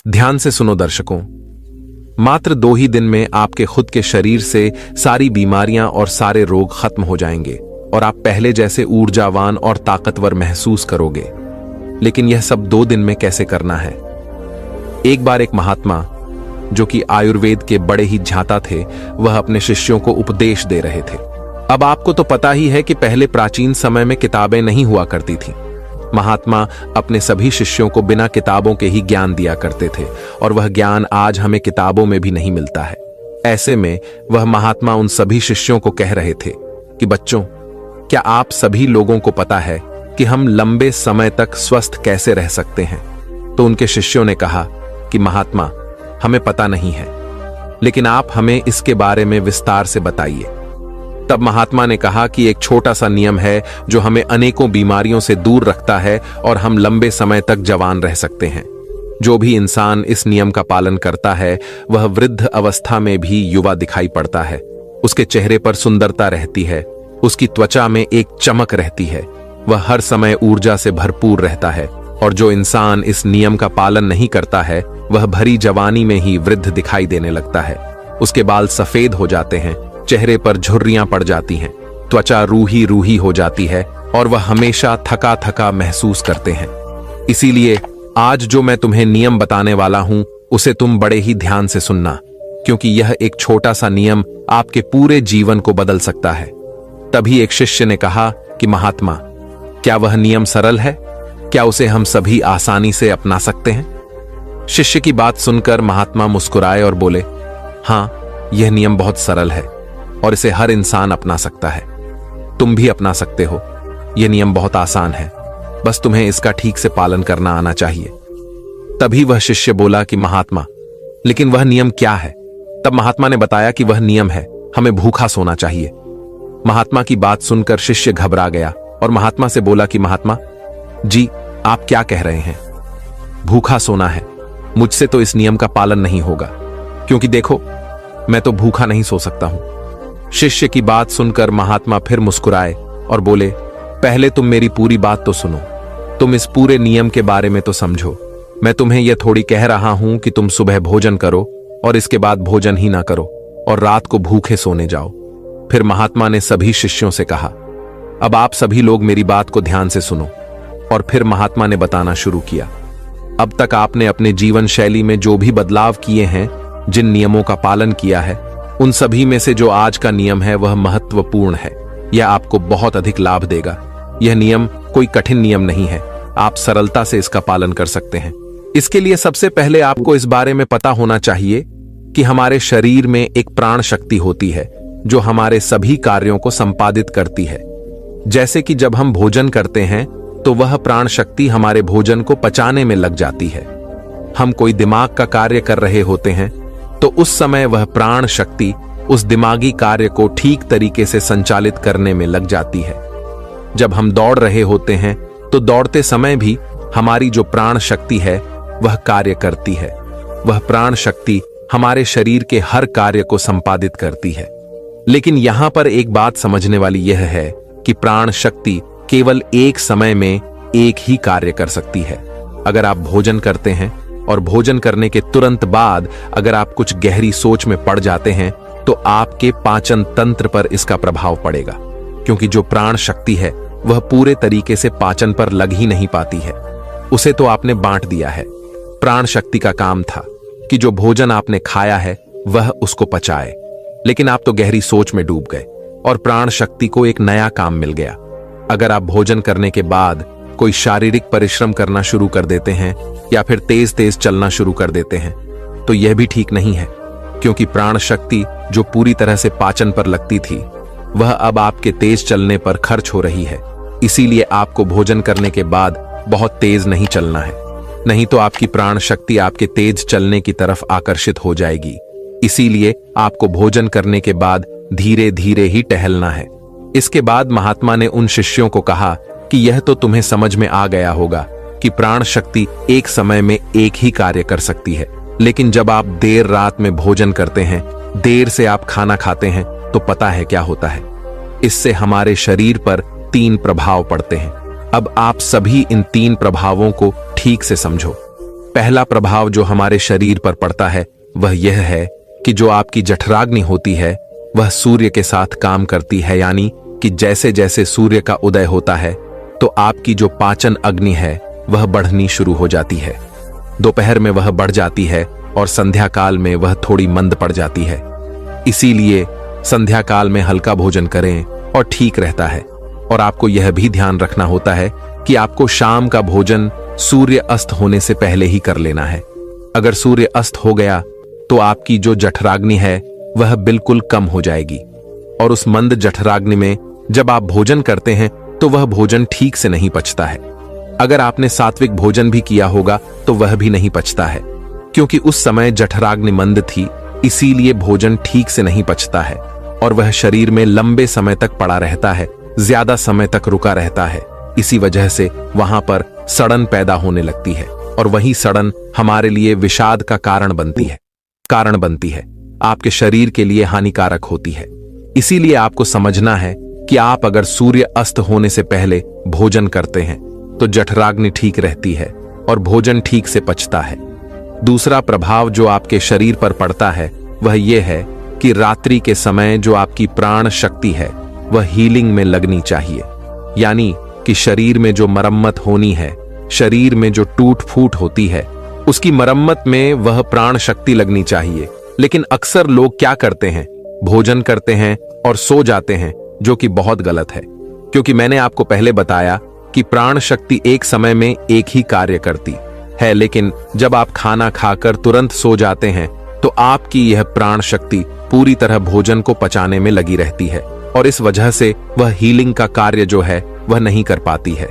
ध्यान से सुनो दर्शकों, मात्र 2 ही दिन में आपके खुद के शरीर से सारी बीमारियां और सारे रोग खत्म हो जाएंगे और आप पहले जैसे ऊर्जावान और ताकतवर महसूस करोगे। लेकिन यह सब 2 दिन में कैसे करना है? एक बार एक महात्मा, जो कि आयुर्वेद के बड़े ही झांता थे, वह अपने शिष्यों को उपदेश दे रहे थे। अब आपको तो पता ही है कि पहले प्राचीन समय में किताबें नहीं हुआ करती थीं। महात्मा अपने सभी शिष्यों को बिना किताबों के ही ज्ञान दिया करते थे और वह ज्ञान आज हमें किताबों में भी नहीं मिलता है। ऐसे में वह महात्मा उन सभी शिष्यों को कह रहे थे कि बच्चों, क्या आप सभी लोगों को पता है कि हम लंबे समय तक स्वस्थ कैसे रह सकते हैं? तो उनके शिष्यों ने कहा कि महात्मा, हमें पता नहीं है, लेकिन आप हमें इसके बारे में विस्तार से बताइए। तब महात्मा ने कहा कि एक छोटा सा नियम है जो हमें अनेकों बीमारियों से दूर रखता है और हम लंबे समय तक जवान रह सकते हैं। जो भी इंसान इस नियम का पालन करता है वह वृद्ध अवस्था में भी युवा दिखाई पड़ता है। उसके चेहरे पर सुंदरता रहती है, उसकी त्वचा में एक चमक रहती है, वह हर समय ऊर्जा से भरपूर रहता है। और जो इंसान इस नियम का पालन नहीं करता है वह भरी जवानी में ही वृद्ध दिखाई देने लगता है। उसके बाल सफेद हो जाते हैं, चेहरे पर झुर्रियां पड़ जाती हैं, त्वचा रूही रूही हो जाती है और वह हमेशा थका थका महसूस करते हैं। इसीलिए आज जो मैं तुम्हें नियम बताने वाला हूं उसे तुम बड़े ही ध्यान से सुनना, क्योंकि यह एक छोटा सा नियम आपके पूरे जीवन को बदल सकता है। तभी एक शिष्य ने कहा कि महात्मा, क्या वह नियम सरल है? क्या उसे हम सभी आसानी से अपना सकते हैं? शिष्य की बात सुनकर महात्मा मुस्कुराए और बोले, हाँ, यह नियम बहुत सरल है और इसे हर इंसान अपना सकता है। तुम भी अपना सकते हो। यह नियम बहुत आसान है, बस तुम्हें इसका ठीक से पालन करना आना चाहिए। तभी वह शिष्य बोला कि महात्मा, लेकिन वह नियम क्या है? तब महात्मा ने बताया कि वह नियम है, हमें भूखा सोना चाहिए। महात्मा की बात सुनकर शिष्य घबरा गया और महात्मा से बोला कि महात्मा जी, आप क्या कह रहे हैं? भूखा सोना है? मुझसे तो इस नियम का पालन नहीं होगा, क्योंकि देखो, मैं तो भूखा नहीं सो सकता हूं। शिष्य की बात सुनकर महात्मा फिर मुस्कुराए और बोले, पहले तुम मेरी पूरी बात तो सुनो। तुम इस पूरे नियम के बारे में तो समझो। मैं तुम्हें यह थोड़ी कह रहा हूं कि तुम सुबह भोजन करो और इसके बाद भोजन ही ना करो और रात को भूखे सोने जाओ। फिर महात्मा ने सभी शिष्यों से कहा, अब आप सभी लोग मेरी बात को ध्यान से सुनो। और फिर महात्मा ने बताना शुरू किया, अब तक आपने अपने जीवन शैली में जो भी बदलाव किए हैं, जिन नियमों का पालन किया है, उन सभी में से जो आज का नियम है वह महत्वपूर्ण है। यह आपको बहुत अधिक लाभ देगा। यह नियम कोई कठिन नियम नहीं है, आप सरलता से इसका पालन कर सकते हैं। इसके लिए सबसे पहले आपको इस बारे में पता होना चाहिए कि हमारे शरीर में एक प्राण शक्ति होती है जो हमारे सभी कार्यों को संपादित करती है। जैसे कि जब हम भोजन करते हैं तो वह प्राण शक्ति हमारे भोजन को पचाने में लग जाती है। हम कोई दिमाग का कार्य कर रहे होते हैं तो उस समय वह प्राण शक्ति उस दिमागी कार्य को ठीक तरीके से संचालित करने में लग जाती है। जब हम दौड़ रहे होते हैं तो दौड़ते समय भी हमारी जो प्राण शक्ति है वह कार्य करती है। वह प्राण शक्ति हमारे शरीर के हर कार्य को संपादित करती है। लेकिन यहां पर एक बात समझने वाली यह है कि प्राण शक्ति केवल एक समय में एक ही कार्य कर सकती है। अगर आप भोजन करते हैं और भोजन करने के तुरंत बाद अगर आप कुछ गहरी सोच में पड़ जाते हैं तो आपके पाचन तंत्र पर इसका प्रभाव पड़ेगा, क्योंकि जो प्राण शक्ति है वह पूरे तरीके से पाचन पर लग ही नहीं पाती है। उसे तो आपने बांट दिया है। प्राण शक्ति का काम था कि जो भोजन आपने खाया है वह उसको पचाए, लेकिन आप तो गहरी सोच में डूब गए और प्राण शक्ति को एक नया काम मिल गया। अगर आप भोजन करने के बाद कोई शारीरिक परिश्रम करना शुरू कर देते हैं या फिर तेज तेज चलना शुरू कर देते हैं तो यह भी ठीक नहीं है, क्योंकि प्राण शक्ति जो पूरी तरह से पाचन पर लगती थी वह अब आपके तेज चलने पर खर्च हो रही है। इसीलिए आपको भोजन करने के बाद बहुत तेज नहीं चलना है, नहीं तो आपकी प्राण शक्ति आपके तेज चलने की तरफ आकर्षित हो जाएगी। इसीलिए आपको भोजन करने के बाद धीरे धीरे ही टहलना है। इसके बाद महात्मा ने उन शिष्यों को कहा कि यह तो तुम्हें समझ में आ गया होगा कि प्राण शक्ति एक समय में एक ही कार्य कर सकती है, लेकिन जब आप देर रात में भोजन करते हैं, देर से आप खाना खाते हैं, तो पता है क्या होता है? इससे हमारे शरीर पर 3 प्रभाव पड़ते हैं। अब आप सभी इन 3 प्रभावों को ठीक से समझो। पहला प्रभाव जो हमारे शरीर पर पड़ता है वह यह है कि जो आपकी जठराग्नि होती है वह सूर्य के साथ काम करती है, यानी कि जैसे जैसे सूर्य का उदय होता है तो आपकी जो पाचन अग्नि है वह बढ़नी शुरू हो जाती है। दोपहर में वह बढ़ जाती है और संध्या काल में वह थोड़ी मंद पड़ जाती है। इसीलिए संध्या काल में हल्का भोजन करें और ठीक रहता है। और आपको यह भी ध्यान रखना होता है कि आपको शाम का भोजन सूर्य अस्त होने से पहले ही कर लेना है। अगर सूर्य अस्त हो गया तो आपकी जो जठराग्नि है वह बिल्कुल कम हो जाएगी, और उस मंद जठराग्नि में जब आप भोजन करते हैं तो वह भोजन ठीक से नहीं पचता है। अगर आपने सात्विक भोजन भी किया होगा तो वह भी नहीं पचता है, क्योंकि उस समय जठराग्नि मंद थी, इसीलिए भोजन ठीक से नहीं पचता है और वह शरीर में लंबे समय तक पड़ा रहता है, ज्यादा समय तक रुका रहता है। इसी वजह से वहां पर सड़न पैदा होने लगती है, और वही सड़न हमारे लिए विषाद का कारण बनती है, आपके शरीर के लिए हानिकारक होती है। इसीलिए आपको समझना है कि आप अगर सूर्य अस्त होने से पहले भोजन करते हैं तो जठराग्नि ठीक रहती है और भोजन ठीक से पचता है। दूसरा प्रभाव जो आपके शरीर पर पड़ता है वह यह है कि रात्रि के समय जो आपकी प्राण शक्ति है वह हीलिंग में लगनी चाहिए, यानी कि शरीर में जो मरम्मत होनी है, शरीर में जो टूट फूट होती है, उसकी मरम्मत में वह प्राण शक्ति लगनी चाहिए। लेकिन अक्सर लोग क्या करते हैं, भोजन करते हैं और सो जाते हैं, जो कि बहुत गलत है, क्योंकि मैंने आपको पहले बताया कि प्राण शक्ति एक समय में एक ही कार्य करती है, लेकिन जब आप खाना खाकर तुरंत सो जाते हैं तो आपकी यह प्राण शक्ति पूरी तरह भोजन को पचाने में लगी रहती है, और इस वजह से वह हीलिंग का कार्य जो है वह नहीं कर पाती है,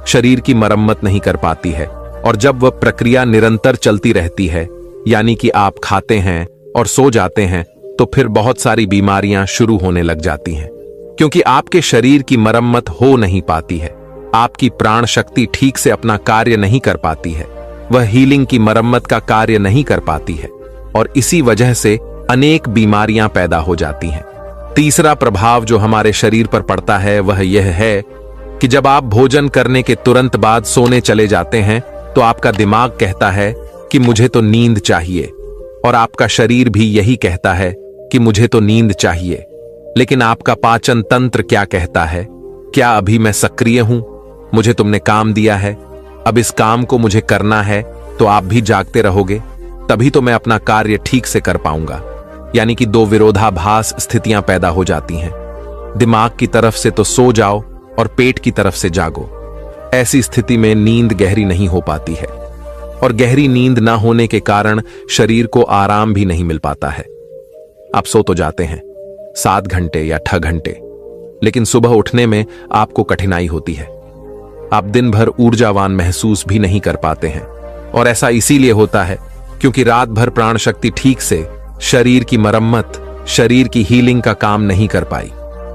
शरीर की मरम्मत नहीं कर पाती है। और जब वह प्रक्रिया निरंतर चलती रहती है, यानी कि आप खाते हैं और सो जाते हैं, तो फिर बहुत सारी बीमारियां शुरू होने लग जाती हैं, क्योंकि आपके शरीर की मरम्मत हो नहीं पाती है, आपकी प्राण शक्ति ठीक से अपना कार्य नहीं कर पाती है, वह हीलिंग की मरम्मत का कार्य नहीं कर पाती है, और इसी वजह से अनेक बीमारियां पैदा हो जाती हैं। तीसरा प्रभाव जो हमारे शरीर पर पड़ता है वह यह है कि जब आप भोजन करने के तुरंत बाद सोने चले जाते हैं तो आपका दिमाग कहता है कि मुझे तो नींद चाहिए, और आपका शरीर भी यही कहता है कि मुझे तो नींद चाहिए। लेकिन आपका पाचन तंत्र क्या कहता है, क्या अभी मैं सक्रिय हूं, मुझे तुमने काम दिया है, अब इस काम को मुझे करना है, तो आप भी जागते रहोगे, तभी तो मैं अपना कार्य ठीक से कर पाऊंगा। यानी कि दो विरोधाभास स्थितियां पैदा हो जाती हैं। दिमाग की तरफ से तो सो जाओ और पेट की तरफ से जागो। ऐसी स्थिति में नींद गहरी नहीं हो पाती है, और गहरी नींद ना होने के कारण शरीर को आराम भी नहीं मिल पाता है। आप सो तो जाते हैं 7 घंटे या 8 घंटे, लेकिन सुबह उठने में आपको कठिनाई होती है। आप दिन भर ऊर्जावान महसूस भी नहीं कर पाते हैं, और ऐसा इसीलिए होता है क्योंकि रात भर प्राण शक्ति ठीक से शरीर की मरम्मत, शरीर की हीलिंग का काम नहीं कर पाई।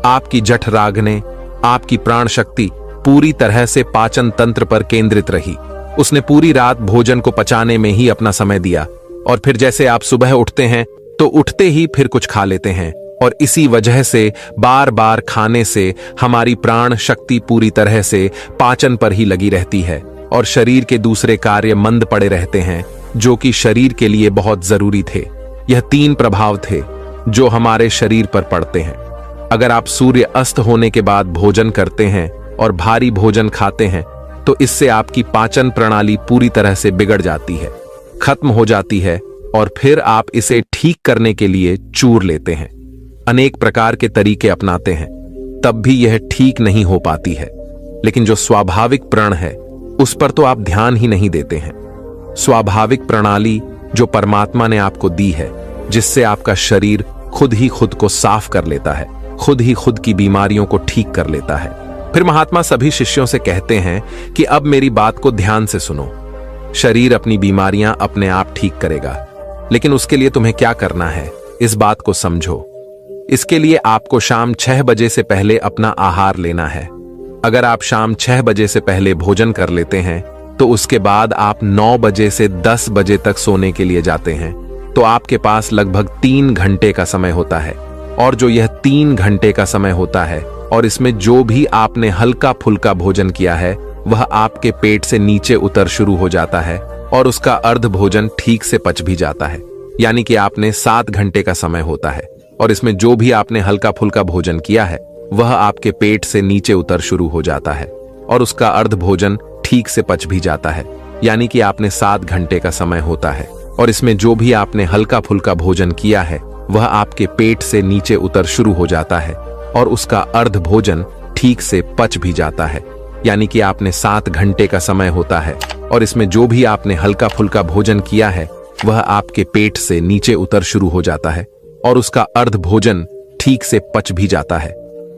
आपकी जठराग्नि, आपकी प्राण शक्ति पूरी तरह से पाचन तंत्र पर केंद्रित रही। उसने पूरी रात भोजन को पचाने में ही अपना समय दिया, और फिर जैसे आप सुबह उठते हैं तो उठते ही फिर कुछ खा लेते हैं, और इसी वजह से बार बार खाने से हमारी प्राण शक्ति पूरी तरह से पाचन पर ही लगी रहती है, और शरीर के दूसरे कार्य मंद पड़े रहते हैं जो कि शरीर के लिए बहुत जरूरी थे। यह 3 प्रभाव थे जो हमारे शरीर पर पड़ते हैं। अगर आप सूर्य अस्त होने के बाद भोजन करते हैं और भारी भोजन खाते हैं तो इससे आपकी पाचन प्रणाली पूरी तरह से बिगड़ जाती है, खत्म हो जाती है, और फिर आप इसे ठीक करने के लिए चूर लेते हैं, अनेक प्रकार के तरीके अपनाते हैं, तब भी यह ठीक नहीं हो पाती है। लेकिन जो स्वाभाविक प्रण है उस पर तो आप ध्यान ही नहीं देते हैं। स्वाभाविक प्रणाली जो परमात्मा ने आपको दी है, जिससे आपका शरीर खुद ही खुद को साफ कर लेता है, खुद ही खुद की बीमारियों को ठीक कर लेता है। फिर महात्मा सभी शिष्यों से कहते हैं कि अब मेरी बात को ध्यान से सुनो। शरीर अपनी बीमारियां अपने आप ठीक करेगा, लेकिन उसके लिए तुम्हें क्या करना है, इस बात को समझो। इसके लिए आपको शाम 6 बजे से पहले अपना आहार लेना है। अगर आप शाम 6 बजे से पहले भोजन कर लेते हैं तो उसके बाद आप 9 बजे से 10 बजे तक सोने के लिए जाते हैं, तो आपके पास लगभग 3 घंटे का समय होता है। और जो यह 3 घंटे का समय होता है और इसमें जो भी आपने हल्का फुल्का भोजन किया है वह आपके पेट से नीचे उतर शुरू हो जाता है, और उसका अर्ध भोजन ठीक से पच भी जाता है। यानी कि आपने 7 घंटे का समय होता है और इसमें जो भी आपने हल्का फुल्का भोजन किया है वह आपके पेट से नीचे उतर शुरू हो जाता है और उसका अर्ध भोजन ठीक से पच भी जाता है। यानी कि आपने 7 घंटे का समय होता है और इसमें जो भी आपने हल्का फुल्का भोजन किया है वह आपके पेट से नीचे उतर शुरू हो जाता है और उसका अर्ध भोजन ठीक से पच भी जाता है। यानी कि आपने 7 घंटे का समय होता है और इसमें जो भी आपने हल्का फुल्का भोजन किया है वह आपके पेट से नीचे उतर शुरू हो जाता है और उसका अर्ध भोजन ठीक से पच भी जाता है।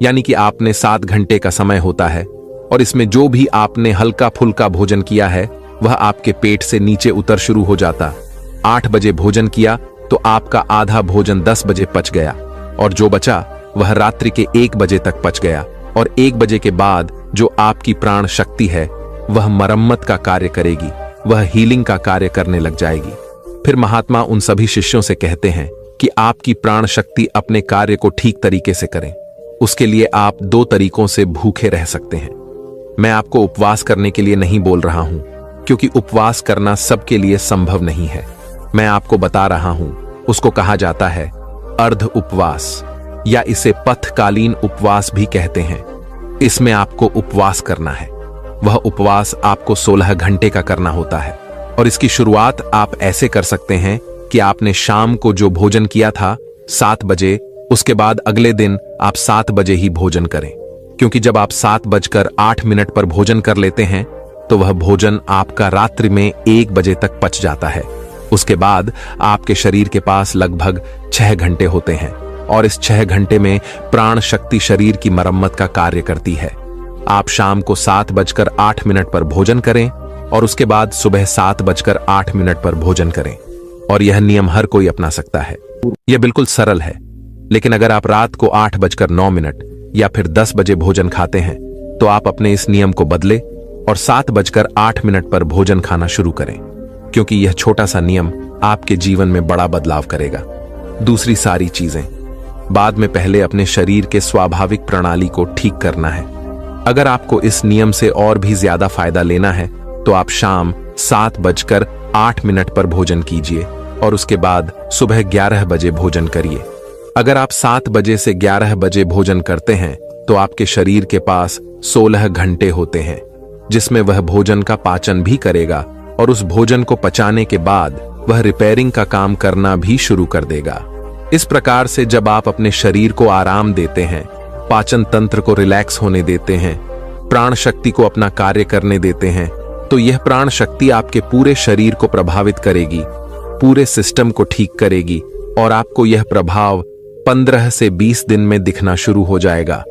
यानी कि आपने 7 घंटे का समय होता है और इसमें जो भी आपने हल्का फुल्का भोजन किया है वह आपके पेट से नीचे उतर शुरू हो जाता। 8 बजे भोजन किया तो आपका आधा भोजन 10 बजे पच गया और जो बचा वह रात्रि के 1 बजे तक पच गया और 1 बजे के बाद जो आपकी प्राण शक्ति है वह मरम्मत का कार्य करेगी, वह हीलिंग का कार्य करने लग जाएगी। फिर महात्मा उन सभी शिष्यों से कहते हैं कि आपकी प्राण शक्ति अपने कार्य को ठीक तरीके से करें। उसके लिए आप 2 तरीकों से भूखे रह सकते हैं। मैं आपको उपवास करने के लिए नहीं बोल रहा हूं, क्योंकि उपवास करना सबके लिए संभव नहीं है। मैं आपको बता रहा हूं, उसको कहा जाता है अर्ध उपवास या इसे पथकालीन उपवास भी कहते हैं। इसमें आपको उपवास करना है। वह उपवास आपको 16 घंटे का करना होता है और इसकी शुरुआत आप ऐसे कर सकते हैं कि आपने शाम को जो भोजन किया था 7 बजे, उसके बाद अगले दिन आप 7 बजे ही भोजन करें, क्योंकि जब आप 7:08 पर भोजन कर लेते हैं तो वह भोजन आपका रात्रि में 1 बजे तक पच जाता है। उसके बाद आपके शरीर के पास लगभग 6 घंटे होते हैं और इस 6 घंटे में प्राण शक्ति शरीर की मरम्मत का कार्य करती है। आप शाम को 7:08 पर भोजन करें और उसके बाद सुबह 7:08 पर भोजन करें और यह नियम हर कोई अपना सकता है। यह बिल्कुल सरल है, लेकिन अगर आप रात को 8:09 या फिर 10 बजे भोजन खाते हैं तो आप अपने इस नियम को बदले और 7:08 पर भोजन खाना शुरू करें, क्योंकि यह छोटा सा नियम आपके जीवन में बड़ा बदलाव करेगा। दूसरी सारी चीजें बाद में, पहले अपने शरीर के स्वाभाविक प्रणाली को ठीक करना है। अगर आपको इस नियम से और भी ज्यादा फायदा लेना है तो आप शाम 7:08 पर भोजन कीजिए और उसके बाद सुबह 11 बजे भोजन करिए। अगर आप 7 बजे से 11 बजे भोजन करते हैं तो आपके शरीर के पास 16 घंटे होते हैं, जिसमें वह भोजन का पाचन भी करेगा और उस भोजन को पचाने के बाद वह रिपेयरिंग का काम करना भी शुरू कर देगा। इस प्रकार से जब आप अपने शरीर को आराम देते हैं, पाचन तंत्र को रिलैक्स होने देते हैं, प्राण शक्ति को अपना कार्य करने देते हैं, तो यह प्राण शक्ति आपके पूरे शरीर को प्रभावित करेगी, पूरे सिस्टम को ठीक करेगी और आपको यह प्रभाव 15 से 20 दिन में दिखना शुरू हो जाएगा।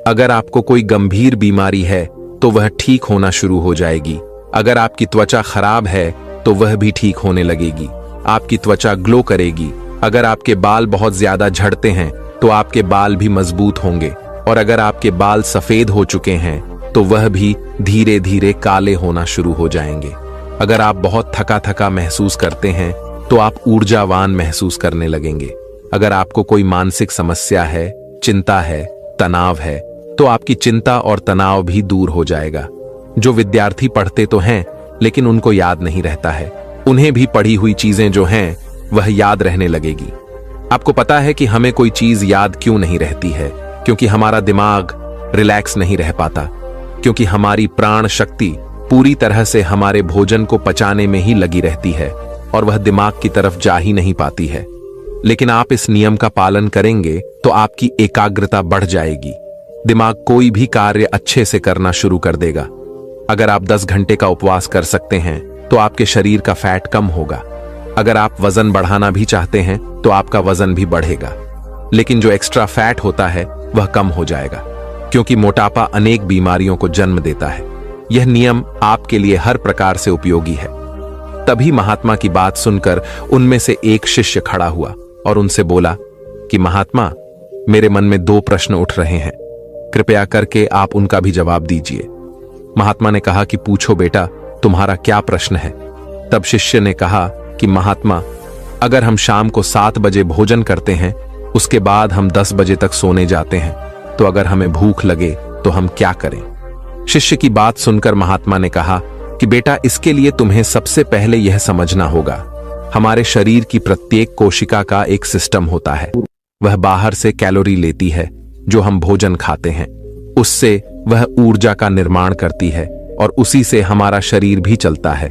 अगर आपको कोई गंभीर बीमारी है तो वह ठीक होना शुरू हो जाएगी। अगर आपकी त्वचा खराब है तो वह भी ठीक होने लगेगी। आपकी त्वचा ग्लो करेगी। अगर आपके बाल बहुत ज्यादा झड़ते हैं तो आपके बाल भी मजबूत होंगे और अगर आपके बाल सफेद हो चुके हैं तो वह भी धीरे धीरे काले होना शुरू हो जाएंगे। अगर आप बहुत थका थका महसूस करते हैं तो आप ऊर्जावान महसूस करने लगेंगे। अगर आपको कोई मानसिक समस्या है, चिंता है, तनाव है, तो आपकी चिंता और तनाव भी दूर हो जाएगा। जो विद्यार्थी पढ़ते तो हैं लेकिन उनको याद नहीं रहता है, उन्हें भी पढ़ी हुई चीजें जो हैं वह याद रहने लगेगी। आपको पता है कि हमें कोई चीज याद क्यों नहीं रहती है? क्योंकि हमारा दिमाग रिलैक्स नहीं रह पाता, क्योंकि हमारी प्राण शक्ति पूरी तरह से हमारे भोजन को पचाने में ही लगी रहती है और वह दिमाग की तरफ जा ही नहीं पाती है। लेकिन आप इस नियम का पालन करेंगे तो आपकी एकाग्रता बढ़ जाएगी। दिमाग कोई भी कार्य अच्छे से करना शुरू कर देगा। अगर आप 10 घंटे का उपवास कर सकते हैं तो आपके शरीर का फैट कम होगा। अगर आप वजन बढ़ाना भी चाहते हैं तो आपका वजन भी बढ़ेगा, लेकिन जो एक्स्ट्रा फैट होता है वह कम हो जाएगा, क्योंकि मोटापा अनेक बीमारियों को जन्म देता है। यह नियम आपके लिए हर प्रकार से उपयोगी है। तभी महात्मा की बात सुनकर उनमें से एक शिष्य खड़ा हुआ और उनसे बोला कि महात्मा, मेरे मन में 2 प्रश्न उठ रहे हैं, कृपया करके आप उनका भी जवाब दीजिए। महात्मा ने कहा कि पूछो बेटा, तुम्हारा क्या प्रश्न है? तब शिष्य ने कहा कि महात्मा, अगर हम शाम को 7 बजे भोजन करते हैं, उसके बाद हम 10 बजे तक सोने जाते हैं, तो अगर हमें भूख लगे तो हम क्या करें? शिष्य की बात सुनकर महात्मा ने कहा कि बेटा इसके लिए तुम्हें सबसे पहले यह समझना होगा, हमारे शरीर की प्रत्येक कोशिका का एक सिस्टम होता है। वह बाहर से कैलोरी लेती है जो हम भोजन खाते हैं, उससे वह ऊर्जा का निर्माण करती है और उसी से हमारा शरीर भी चलता है।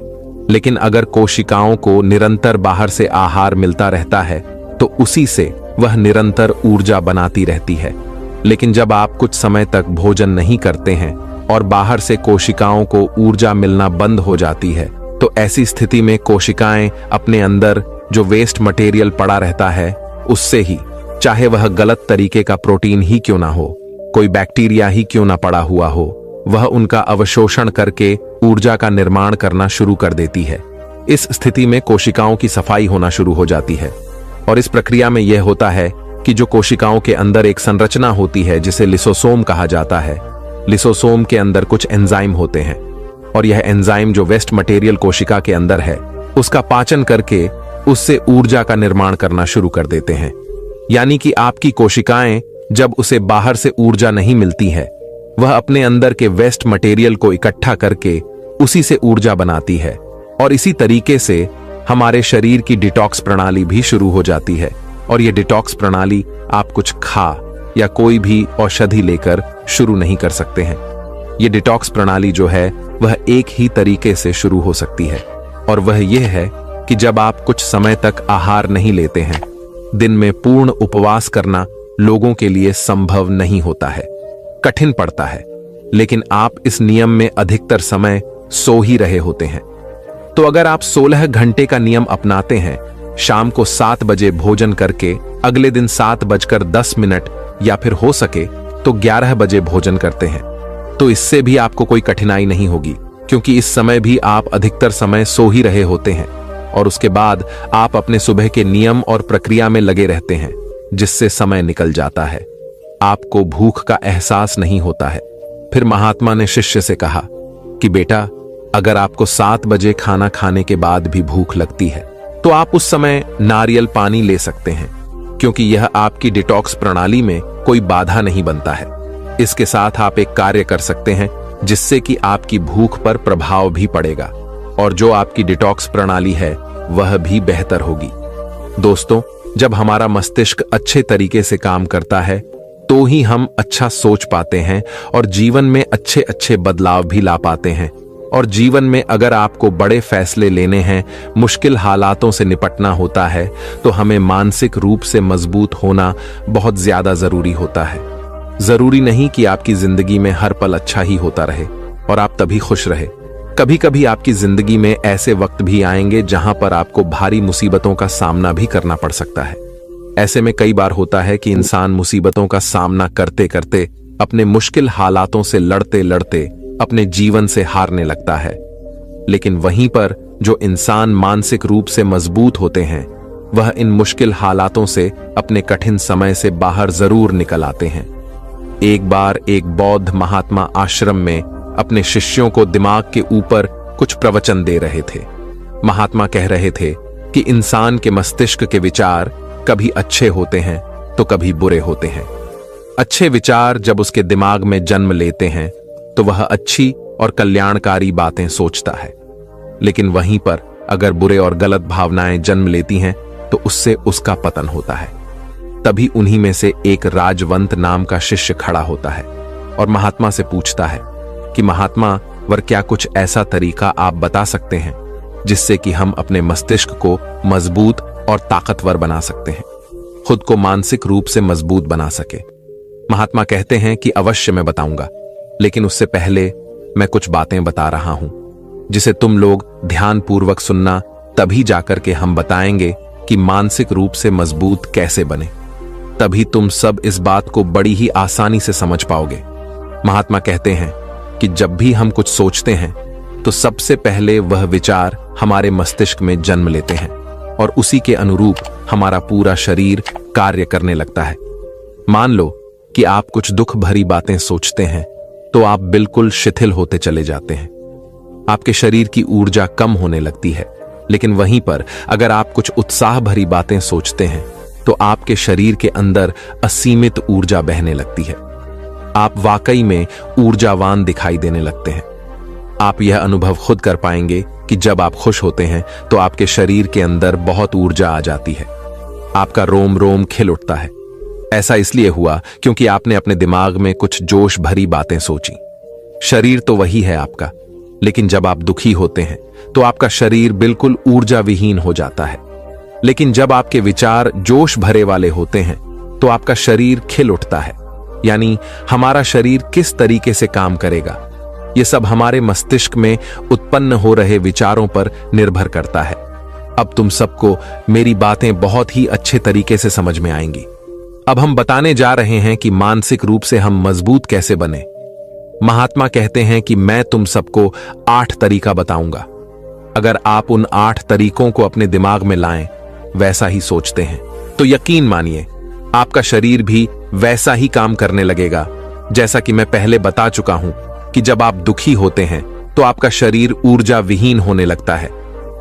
लेकिन अगर कोशिकाओं को निरंतर बाहर से आहार मिलता रहता है तो उसी से वह निरंतर ऊर्जा बनाती रहती है। लेकिन जब आप कुछ समय तक भोजन नहीं करते हैं और बाहर से कोशिकाओं को ऊर्जा मिलना बंद हो जाती है, तो ऐसी स्थिति में कोशिकाएं अपने अंदर जो वेस्ट मटेरियल पड़ा रहता है उससे ही, चाहे वह गलत तरीके का प्रोटीन ही क्यों ना हो, कोई बैक्टीरिया ही क्यों ना पड़ा हुआ हो, वह उनका अवशोषण करके ऊर्जा का निर्माण करना शुरू कर देती है। इस स्थिति में कोशिकाओं की सफाई होना शुरू हो जाती है और इस प्रक्रिया में यह होता है कि जो कोशिकाओं के अंदर एक संरचना होती है जिसे लिसोसोम कहा जाता है, लिसोसोम के अंदर कुछ एंजाइम होते हैं और यह एंजाइम जो वेस्ट मटेरियल कोशिका के अंदर है उसका पाचन करके उससे ऊर्जा का निर्माण करना शुरू कर देते हैं। यानी कि आपकी कोशिकाएं जब उसे बाहर से ऊर्जा नहीं मिलती है, वह अपने अंदर के वेस्ट मटेरियल को इकट्ठा करके उसी से ऊर्जा बनाती है और इसी तरीके से हमारे शरीर की डिटॉक्स प्रणाली भी शुरू हो जाती है। और यह डिटॉक्स प्रणाली आप कुछ खा या कोई भी औषधि लेकर शुरू नहीं कर सकते हैं। यह डिटॉक्स प्रणाली जो है वह एक ही तरीके से शुरू हो सकती है और वह यह है कि जब आप कुछ समय तक आहार नहीं लेते हैं। दिन में पूर्ण उपवास करना लोगों के लिए संभव नहीं होता है, कठिन पड़ता है, लेकिन आप इस नियम में अधिकतर समय सो ही रहे होते हैं। तो अगर आप 16 घंटे का नियम अपनाते हैं, शाम को 7 बजे भोजन करके अगले दिन 7:10 या फिर हो सके तो 11 बजे भोजन करते हैं, तो इससे भी आपको कोई कठिनाई नहीं होगी, क्योंकि इस समय भी आप अधिकतर समय सो ही रहे होते हैं और उसके बाद आप अपने सुबह के नियम और प्रक्रिया में लगे रहते हैं, जिससे समय निकल जाता है। आपको भूख का एहसास नहीं होता है। फिर महात्मा ने शिष्य से कहा कि बेटा, अगर आपको 7 बजे खाना खाने के बाद भी भूख लगती है तो आप उस समय नारियल पानी ले सकते हैं, क्योंकि यह आपकी डिटॉक्स प्रणाली में कोई बाधा नहीं बनता है। इसके साथ आप एक कार्य कर सकते हैं जिससे कि आपकी भूख पर प्रभाव भी पड़ेगा और जो आपकी डिटॉक्स प्रणाली है वह भी बेहतर होगी। दोस्तों, जब हमारा मस्तिष्क अच्छे तरीके से काम करता है तो ही हम अच्छा सोच पाते हैं और जीवन में अच्छे अच्छे बदलाव भी ला पाते हैं। और जीवन में अगर आपको बड़े फैसले लेने हैं, मुश्किल हालातों से निपटना होता है, तो हमें मानसिक रूप से मजबूत होना बहुत ज्यादा जरूरी होता है। जरूरी नहीं कि आपकी जिंदगी में हर पल अच्छा ही होता रहे और आप तभी खुश रहे। कभी कभी आपकी जिंदगी में ऐसे वक्त भी आएंगे जहां पर आपको भारी मुसीबतों का सामना भी करना पड़ सकता है। ऐसे में कई बार होता है कि इंसान मुसीबतों का सामना करते करते, अपने मुश्किल हालातों से लड़ते लड़ते अपने जीवन से हारने लगता है। लेकिन वहीं पर जो इंसान मानसिक रूप से मजबूत होते हैं, वह इन मुश्किल हालातों से अपने कठिन समय से बाहर जरूर निकल आते हैं। एक बार एक बौद्ध महात्मा आश्रम में अपने शिष्यों को दिमाग के ऊपर कुछ प्रवचन दे रहे थे। महात्मा कह रहे थे कि इंसान के मस्तिष्क के विचार कभी अच्छे होते हैं तो कभी बुरे होते हैं। अच्छे विचार जब उसके दिमाग में जन्म लेते हैं तो वह अच्छी और कल्याणकारी बातें सोचता है, लेकिन वहीं पर अगर बुरे और गलत भावनाएं जन्म लेती हैं तो उससे उसका पतन होता है। तभी उन्हीं में से एक राजवंत नाम का शिष्य खड़ा होता है और महात्मा से पूछता है कि महात्मा वर, क्या कुछ ऐसा तरीका आप बता सकते हैं जिससे कि हम अपने मस्तिष्क को मजबूत और ताकतवर बना सकते हैं, खुद को मानसिक रूप से मजबूत बना सके। महात्मा कहते हैं कि अवश्य मैं बताऊंगा, लेकिन उससे पहले मैं कुछ बातें बता रहा हूं जिसे तुम लोग ध्यानपूर्वक सुनना, तभी जाकर के हम बताएंगे कि मानसिक रूप से मजबूत कैसे बने। तभी तुम सब इस बात को बड़ी ही आसानी से समझ पाओगे। महात्मा कहते हैं कि जब भी हम कुछ सोचते हैं तो सबसे पहले वह विचार हमारे मस्तिष्क में जन्म लेते हैं और उसी के अनुरूप हमारा पूरा शरीर कार्य करने लगता है। मान लो कि आप कुछ दुख भरी बातें सोचते हैं तो आप बिल्कुल शिथिल होते चले जाते हैं, आपके शरीर की ऊर्जा कम होने लगती है। लेकिन वहीं पर अगर आप कुछ उत्साह भरी बातें सोचते हैं तो आपके शरीर के अंदर असीमित ऊर्जा बहने लगती है, आप वाकई में ऊर्जावान दिखाई देने लगते हैं। आप यह अनुभव खुद कर पाएंगे कि जब आप खुश होते हैं तो आपके शरीर के अंदर बहुत ऊर्जा आ जाती है, आपका रोम रोम खिल उठता है। ऐसा इसलिए हुआ क्योंकि आपने अपने दिमाग में कुछ जोश भरी बातें सोची। शरीर तो वही है आपका, लेकिन जब आप दुखी होते हैं तो आपका शरीर बिल्कुल ऊर्जा विहीन हो जाता है। लेकिन जब आपके विचार जोश भरे वाले होते हैं तो आपका शरीर खिल उठता है। यानी हमारा शरीर किस तरीके से काम करेगा, यह सब हमारे मस्तिष्क में उत्पन्न हो रहे विचारों पर निर्भर करता है। अब तुम सबको मेरी बातें बहुत ही अच्छे तरीके से समझ में आएंगी। अब हम बताने जा रहे हैं कि मानसिक रूप से हम मजबूत कैसे बने। महात्मा कहते हैं कि मैं तुम सबको 8 तरीका बताऊंगा। अगर आप उन 8 तरीकों को अपने दिमाग में लाएं, वैसा ही सोचते हैं, तो यकीन मानिए आपका शरीर भी वैसा ही काम करने लगेगा। जैसा कि मैं पहले बता चुका हूं कि जब आप दुखी होते हैं तो आपका शरीर ऊर्जा विहीन होने लगता है,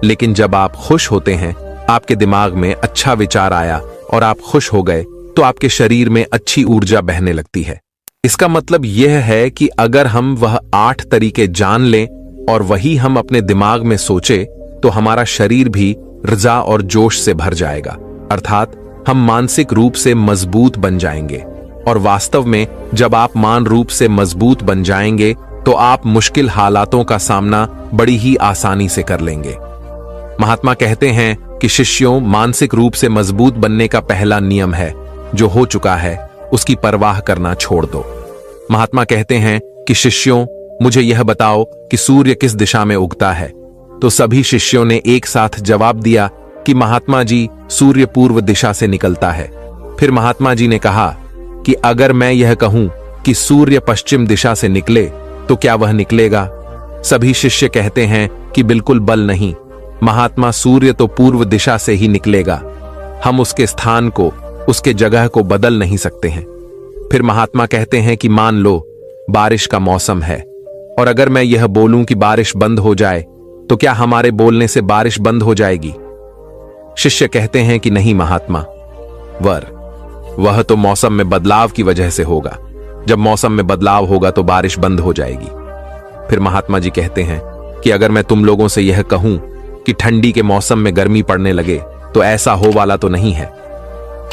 लेकिन जब आप खुश होते हैं, आपके दिमाग में अच्छा विचार आया और आप खुश हो गए तो आपके शरीर में अच्छी ऊर्जा बहने लगती है। इसका मतलब यह है कि अगर हम वह 8 तरीके जान लें और वही हम अपने दिमाग में सोचे तो हमारा शरीर भी रजा और जोश से भर जाएगा, अर्थात हम मानसिक रूप से मजबूत बन जाएंगे। और वास्तव में जब आप मान रूप से मजबूत बन जाएंगे तो आप मुश्किल हालातों का सामना बड़ी ही आसानी से कर लेंगे। महात्मा कहते हैं कि शिष्यों, मानसिक रूप से मजबूत बनने का पहला नियम है, जो हो चुका है उसकी परवाह करना छोड़ दो। महात्मा कहते हैं कि शिष्यों, मुझे यह बताओ कि सूर्य किस दिशा में उगता है। तो सभी शिष्यों ने एक साथ जवाब दिया कि महात्मा जी, सूर्य पूर्व दिशा से निकलता है। फिर महात्मा जी ने कहा कि अगर मैं यह कहूं कि सूर्य पश्चिम दिशा से निकले तो क्या वह निकलेगा? सभी शिष्य कहते हैं कि बिल्कुल बल नहीं महात्मा, सूर्य तो पूर्व दिशा से ही निकलेगा। हम उसके स्थान को, उसके जगह को बदल नहीं सकते हैं। फिर महात्मा कहते हैं कि मान लो बारिश का मौसम है और अगर मैं यह बोलूं कि बारिश बंद हो जाए तो क्या हमारे बोलने से बारिश बंद हो जाएगी? शिष्य कहते हैं कि नहीं महात्मा, वह तो मौसम में बदलाव की वजह से होगा। जब मौसम में बदलाव होगा तो बारिश बंद हो जाएगी। फिर महात्मा जी कहते हैं कि अगर मैं तुम लोगों से यह कहूं कि ठंडी के मौसम में गर्मी पड़ने लगे तो ऐसा हो वाला तो नहीं है।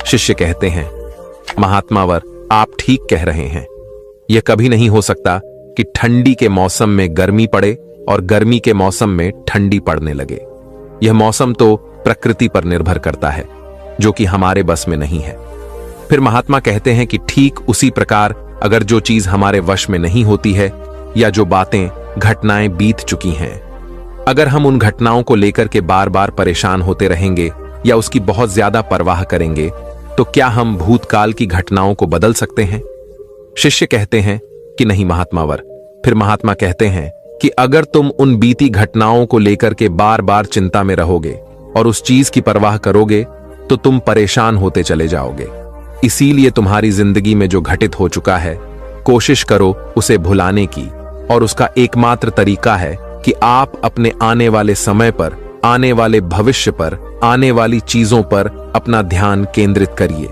शिष्य कहते हैं महात्मावर, आप ठीक कह रहे हैं। यह कभी नहीं हो सकता कि ठंडी के मौसम में गर्मी पड़े और गर्मी के मौसम में ठंडी पड़ने लगे। यह मौसम तो प्रकृति पर निर्भर करता है, जो कि हमारे बस में नहीं है। फिर महात्मा कहते हैं कि ठीक उसी प्रकार अगर जो चीज हमारे वश में नहीं होती है या जो बातें, घटनाएं बीत चुकी हैं, अगर हम उन घटनाओं को लेकर के बार बार परेशान होते रहेंगे या उसकी बहुत ज्यादा परवाह करेंगे, तो क्या हम भूतकाल की घटनाओं को बदल सकते हैं? शिष्य कहते हैं कि नहीं महात्मावर। फिर महात्मा कहते हैं कि अगर तुम उन बीती घटनाओं को लेकर के बार बार चिंता में रहोगे और उस चीज की परवाह करोगे तो तुम परेशान होते चले जाओगे। इसीलिए तुम्हारी जिंदगी में जो घटित हो चुका है, कोशिश करो उसे भुलाने की, और उसका एकमात्र तरीका है कि आप अपने आने वाले समय पर, आने वाले भविष्य पर, आने वाली चीजों पर अपना ध्यान केंद्रित करिए।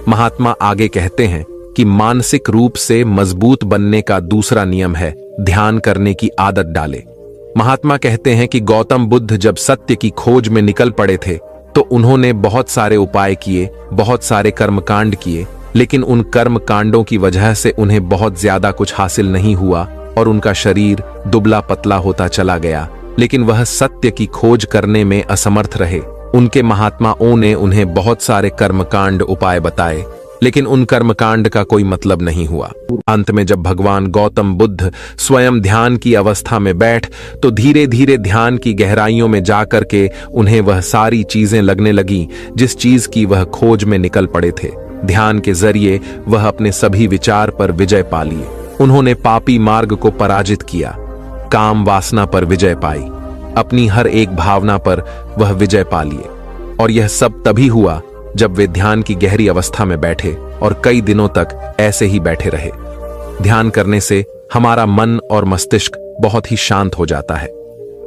महात्मा आगे कहते हैं कि मानसिक रूप से मजबूत बनने का दूसरा नियम है ध्यान करने की आदत डाले। महात्मा कहते हैं कि गौतम बुद्ध जब सत्य की खोज में निकल पड़े थे तो उन्होंने बहुत सारे उपाय किए, बहुत सारे कर्मकांड किए, लेकिन उन कर्म कांडों की वजह से उन्हें बहुत ज्यादा कुछ हासिल नहीं हुआ और उनका शरीर दुबला पतला होता चला गया, लेकिन वह सत्य की खोज करने में असमर्थ रहे। उनके महात्माओं ने उन्हें बहुत सारे कर्मकांड उपाय बताए, लेकिन उन कर्मकांड का कोई मतलब नहीं हुआ। अंत में जब भगवान गौतम बुद्ध स्वयं ध्यान की अवस्था में बैठ तो धीरे धीरे ध्यान की गहराइयों में जाकर के उन्हें वह सारी चीजें लगने लगी जिस चीज की वह खोज में निकल पड़े थे। ध्यान के जरिए वह अपने सभी विचार पर विजय पा लिए। उन्होंने पापी मार्ग को पराजित किया, काम वासना पर विजय पाई, अपनी हर एक भावना पर वह विजय पा लिए। और यह सब तभी हुआ जब वे ध्यान की गहरी अवस्था में बैठे और कई दिनों तक ऐसे ही बैठे रहे। ध्यान करने से हमारा मन और मस्तिष्क बहुत ही शांत हो जाता है।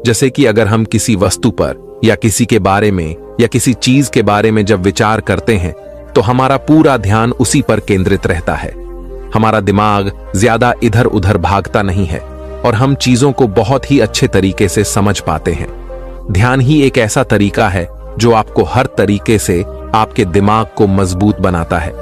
जैसे कि अगर हम किसी वस्तु पर या किसी के बारे में या किसी चीज के बारे में जब विचार करते हैं तो हमारा पूरा ध्यान उसी पर केंद्रित रहता है। हमारा दिमाग ज्यादा इधर उधर भागता नहीं है। और हम चीजों को बहुत ही अच्छे तरीके से समझ पाते हैं। ध्यान ही एक ऐसा तरीका है जो आपको हर तरीके से आपके दिमाग को मजबूत बनाता है।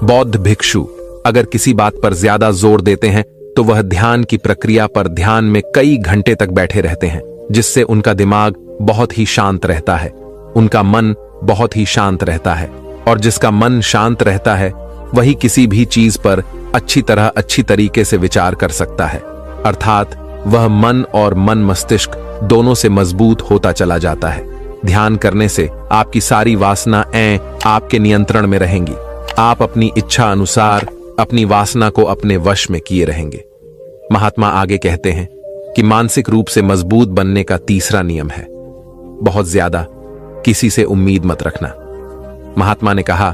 बौद्ध भिक्षु अगर किसी बात पर ज्यादा जोर देते हैं तो वह ध्यान की प्रक्रिया पर ध्यान में कई घंटे तक बैठे रहते हैं, जिससे उनका दिमाग बहुत ही शांत रहता है, उनका मन बहुत ही शांत रहता है। और जिसका मन शांत रहता है वही किसी भी चीज पर अच्छी तरीके से विचार कर सकता है, अर्थात वह मन और मन मस्तिष्क दोनों से मजबूत होता चला जाता है। ध्यान करने से आपकी सारी वासनाएं आपके नियंत्रण में रहेंगी। आप अपनी इच्छा अनुसार अपनी वासना को अपने वश में किए रहेंगे। महात्मा आगे कहते हैं कि मानसिक रूप से मजबूत बनने का तीसरा नियम है, बहुत ज्यादा किसी से उम्मीद मत रखना। महात्मा ने कहा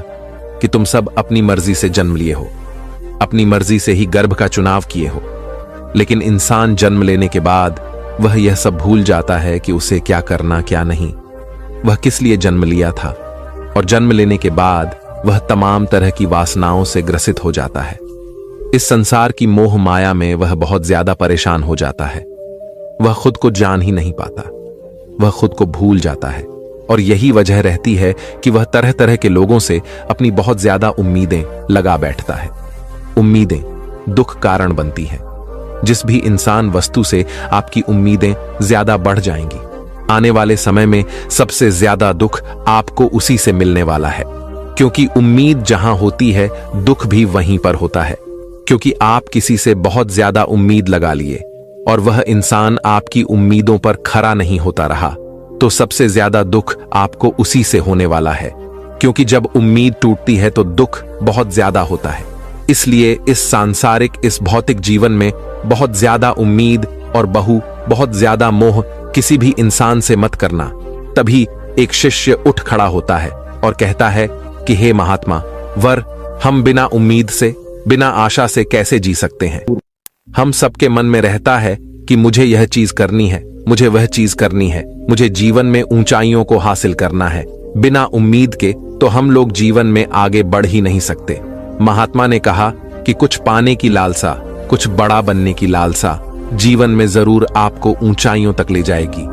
कि तुम सब अपनी मर्जी से जन्म लिए हो, अपनी मर्जी से ही गर्भ का चुनाव किए हो, लेकिन इंसान जन्म लेने के बाद वह यह सब भूल जाता है कि उसे क्या करना क्या नहीं, वह किस लिए जन्म लिया था। और जन्म लेने के बाद वह तमाम तरह की वासनाओं से ग्रसित हो जाता है। इस संसार की मोह माया में वह बहुत ज्यादा परेशान हो जाता है। वह खुद को जान ही नहीं पाता, वह खुद को भूल जाता है। और यही वजह रहती है कि वह तरह तरह के लोगों से अपनी बहुत ज्यादा उम्मीदें लगा बैठता है। उम्मीदें दुख कारण बनती हैं। जिस भी इंसान वस्तु से आपकी उम्मीदें ज्यादा बढ़ जाएंगी, आने वाले समय में सबसे ज्यादा दुख आपको उसी से मिलने वाला है, क्योंकि उम्मीद जहां होती है दुख भी वहीं पर होता है। क्योंकि आप किसी से बहुत ज्यादा उम्मीद लगा लिए और वह इंसान आपकी उम्मीदों पर खरा नहीं होता रहा, तो सबसे ज्यादा दुख आपको उसी से होने वाला है। क्योंकि जब उम्मीद टूटती है तो दुख बहुत ज्यादा होता है। इसलिए इस भौतिक जीवन में बहुत ज्यादा उम्मीद और बहुत ज्यादा मोह किसी भी इंसान से मत करना। तभी एक शिष्य उठ खड़ा होता है और कहता है कि हे महात्मा वर, हम बिना उम्मीद से, बिना आशा से कैसे जी सकते हैं। हम सबके मन में रहता है कि मुझे यह चीज करनी है, मुझे वह चीज करनी है, मुझे जीवन में ऊंचाइयों को हासिल करना है। बिना उम्मीद के तो हम लोग जीवन में आगे बढ़ ही नहीं सकते। महात्मा ने कहा कि कुछ पाने की लालसा, कुछ बड़ा बनने की लालसा जीवन में जरूर आपको ऊंचाइयों तक ले जाएगी।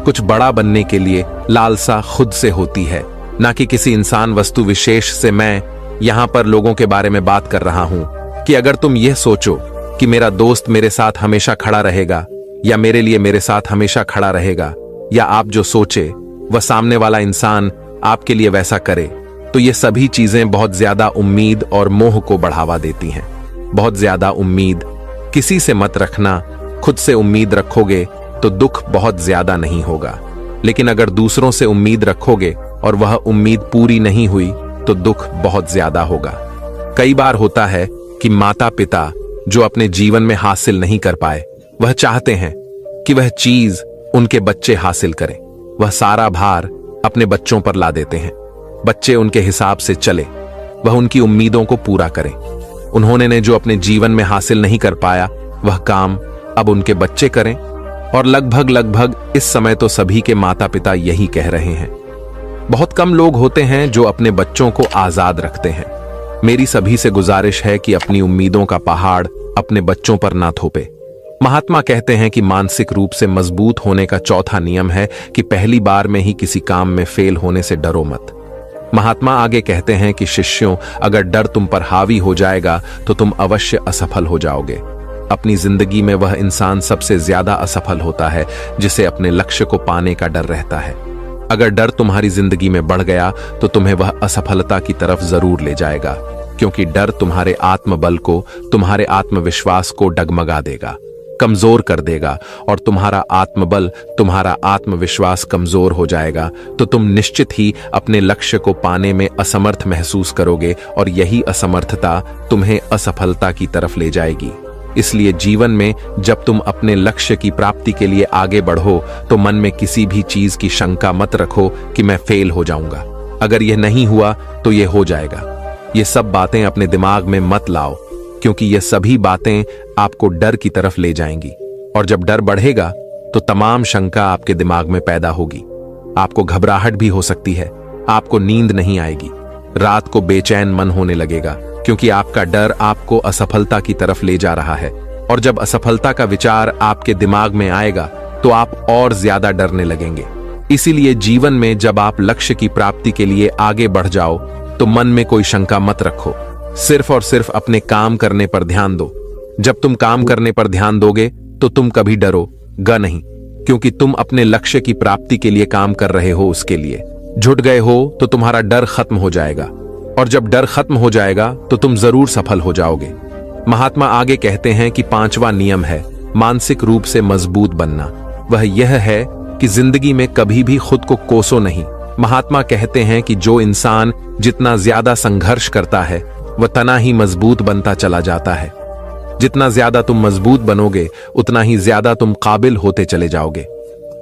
कुछ बड़ा बनने के लिए लालसा खुद से होती है, ना कि किसी इंसान वस्तु विशेष से। मैं यहां पर लोगों के बारे में बात कर रहा हूं कि अगर तुम यह सोचो कि मेरा दोस्त मेरे साथ हमेशा खड़ा रहेगा या मेरे लिए मेरे साथ हमेशा खड़ा रहेगा, या आप जो सोचे वह सामने वाला इंसान आपके लिए वैसा करे, तो ये सभी चीजें बहुत ज्यादा उम्मीद और मोह को बढ़ावा देती हैं। बहुत ज्यादा उम्मीद किसी से मत रखना। खुद से उम्मीद रखोगे तो दुख बहुत ज्यादा नहीं होगा, लेकिन अगर दूसरों से उम्मीद रखोगे और वह उम्मीद पूरी नहीं हुई तो दुख बहुत ज्यादा होगा। कई बार होता है कि माता पिता जो अपने जीवन में हासिल नहीं कर पाए, वह चाहते हैं कि वह चीज उनके बच्चे हासिल करें। वह सारा भार अपने बच्चों पर ला देते हैं। बच्चे उनके हिसाब से चले, वह उनकी उम्मीदों को पूरा करें। उन्होंने ने जो अपने जीवन में हासिल नहीं कर पाया, वह काम अब उनके बच्चे करें। और लगभग इस समय तो सभी के माता पिता यही कह रहे हैं। बहुत कम लोग होते हैं जो अपने बच्चों को आजाद रखते हैं। मेरी सभी से गुजारिश है कि अपनी उम्मीदों का पहाड़ अपने बच्चों पर ना थोपे। महात्मा कहते हैं कि मानसिक रूप से मजबूत होने का चौथा नियम है कि पहली बार में ही किसी काम में फेल होने से डरो मत। महात्मा आगे कहते हैं कि शिष्यों, अगर डर तुम पर हावी हो जाएगा तो तुम अवश्य असफल हो जाओगे। अपनी जिंदगी में वह इंसान सबसे ज्यादा असफल होता है जिसे अपने लक्ष्य को पाने का डर रहता है। अगर डर तुम्हारी जिंदगी में बढ़ गया तो तुम्हें वह असफलता की तरफ जरूर ले जाएगा, क्योंकि डर तुम्हारे आत्मबल को, तुम्हारे आत्मविश्वास को डगमगा देगा, कमजोर कर देगा। और तुम्हारा आत्मबल, तुम्हारा आत्मविश्वास कमजोर हो जाएगा तो तुम निश्चित ही अपने लक्ष्य को पाने में असमर्थ महसूस करोगे, और यही असमर्थता तुम्हें असफलता की तरफ ले जाएगी। इसलिए जीवन में जब तुम अपने लक्ष्य की प्राप्ति के लिए आगे बढ़ो तो मन में किसी भी चीज की शंका मत रखो कि मैं फेल हो जाऊंगा। अगर यह नहीं हुआ तो यह हो जाएगा। ये सब बातें अपने दिमाग में मत लाओ, क्योंकि ये सभी बातें आपको डर की तरफ ले जाएंगी। और जब डर बढ़ेगा तो तमाम शंका आपके दिमाग में पैदा होगी। आपको घबराहट भी हो सकती है, आपको नींद नहीं आएगी, रात को बेचैन मन होने लगेगा, क्योंकि आपका डर आपको असफलता की तरफ ले जा रहा है। और जब असफलता का विचार आपके दिमाग में आएगा तो आप और ज्यादा डरने लगेंगे। इसीलिए जीवन में जब आप लक्ष्य की प्राप्ति के लिए आगे बढ़ जाओ तो मन में कोई शंका मत रखो, सिर्फ और सिर्फ अपने काम करने पर ध्यान दो। जब तुम काम करने पर ध्यान दोगे तो तुम कभी डरोगे नहीं, क्योंकि तुम अपने लक्ष्य की प्राप्ति के लिए काम कर रहे हो। उसके लिए जुट गए हो तो तुम्हारा डर खत्म हो जाएगा, और जब डर खत्म हो जाएगा तो तुम जरूर सफल हो जाओगे। महात्मा आगे कहते हैं कि 5वां नियम है मानसिक रूप से मजबूत बनना। वह यह है कि जिंदगी में कभी भी खुद को कोसो नहीं। महात्मा कहते हैं कि जो इंसान जितना ज्यादा संघर्ष करता है वह तना ही मजबूत बनता चला जाता है। जितना ज्यादा तुम मजबूत बनोगे उतना ही ज्यादा तुम काबिल होते चले जाओगे।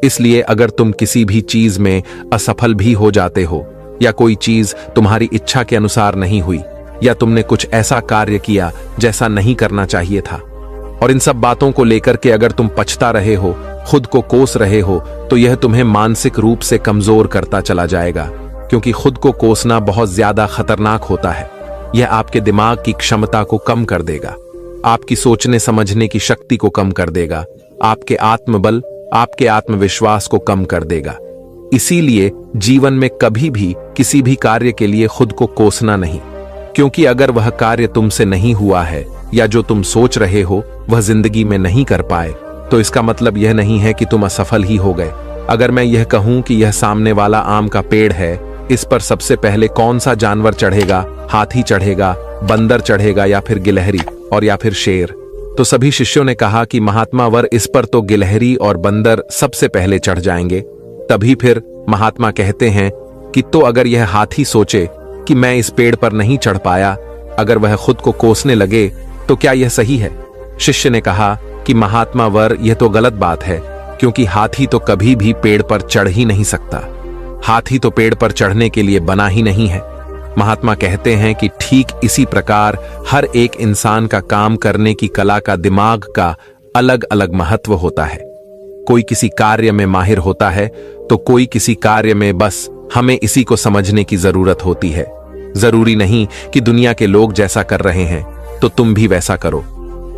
इसलिए अगर तुम किसी भी चीज में असफल भी हो जाते हो, या कोई चीज तुम्हारी इच्छा के अनुसार नहीं हुई, या तुमने कुछ ऐसा कार्य किया जैसा नहीं करना चाहिए था, और इन सब बातों को लेकर के अगर तुम पछता रहे हो, खुद को कोस रहे हो, तो यह तुम्हें मानसिक रूप से कमजोर करता चला जाएगा, क्योंकि खुद को कोसना बहुत ज्यादा खतरनाक होता है। यह आपके दिमाग की क्षमता को कम कर देगा, आपकी सोचने समझने की शक्ति को कम कर देगा, आपके आत्मबल, आपके आत्मविश्वास को कम कर देगा। इसीलिए जीवन में कभी भी किसी भी कार्य के लिए खुद को कोसना नहीं, क्योंकि अगर वह कार्य तुमसे नहीं हुआ है या जो तुम सोच रहे हो वह जिंदगी में नहीं कर पाए, तो इसका मतलब यह नहीं है कि तुम असफल ही हो गए। अगर मैं यह कहूं कि यह सामने वाला आम का पेड़ है, इस पर सबसे पहले कौन सा जानवर चढ़ेगा? हाथी चढ़ेगा, बंदर चढ़ेगा, या फिर गिलहरी और या फिर शेर? तो सभी शिष्यों ने कहा कि महात्मा वर, इस पर तो गिलहरी और बंदर सबसे पहले चढ़ जाएंगे। तभी फिर महात्मा कहते हैं कि तो अगर यह हाथी सोचे कि मैं इस पेड़ पर नहीं चढ़ पाया, अगर वह खुद को कोसने लगे, तो क्या यह सही है? शिष्य ने कहा कि महात्मा वर, यह तो गलत बात है, क्योंकि हाथी तो कभी भी पेड़ पर चढ़ ही नहीं सकता। हाथी तो पेड़ पर चढ़ने के लिए बना ही नहीं है। महात्मा कहते हैं कि ठीक इसी प्रकार हर एक इंसान का काम करने की कला का, दिमाग का अलग अलग महत्व होता है। कोई किसी कार्य में माहिर होता है तो कोई किसी कार्य में बस हमें इसी को समझने की जरूरत होती है। जरूरी नहीं कि दुनिया के लोग जैसा कर रहे हैं तो तुम भी वैसा करो।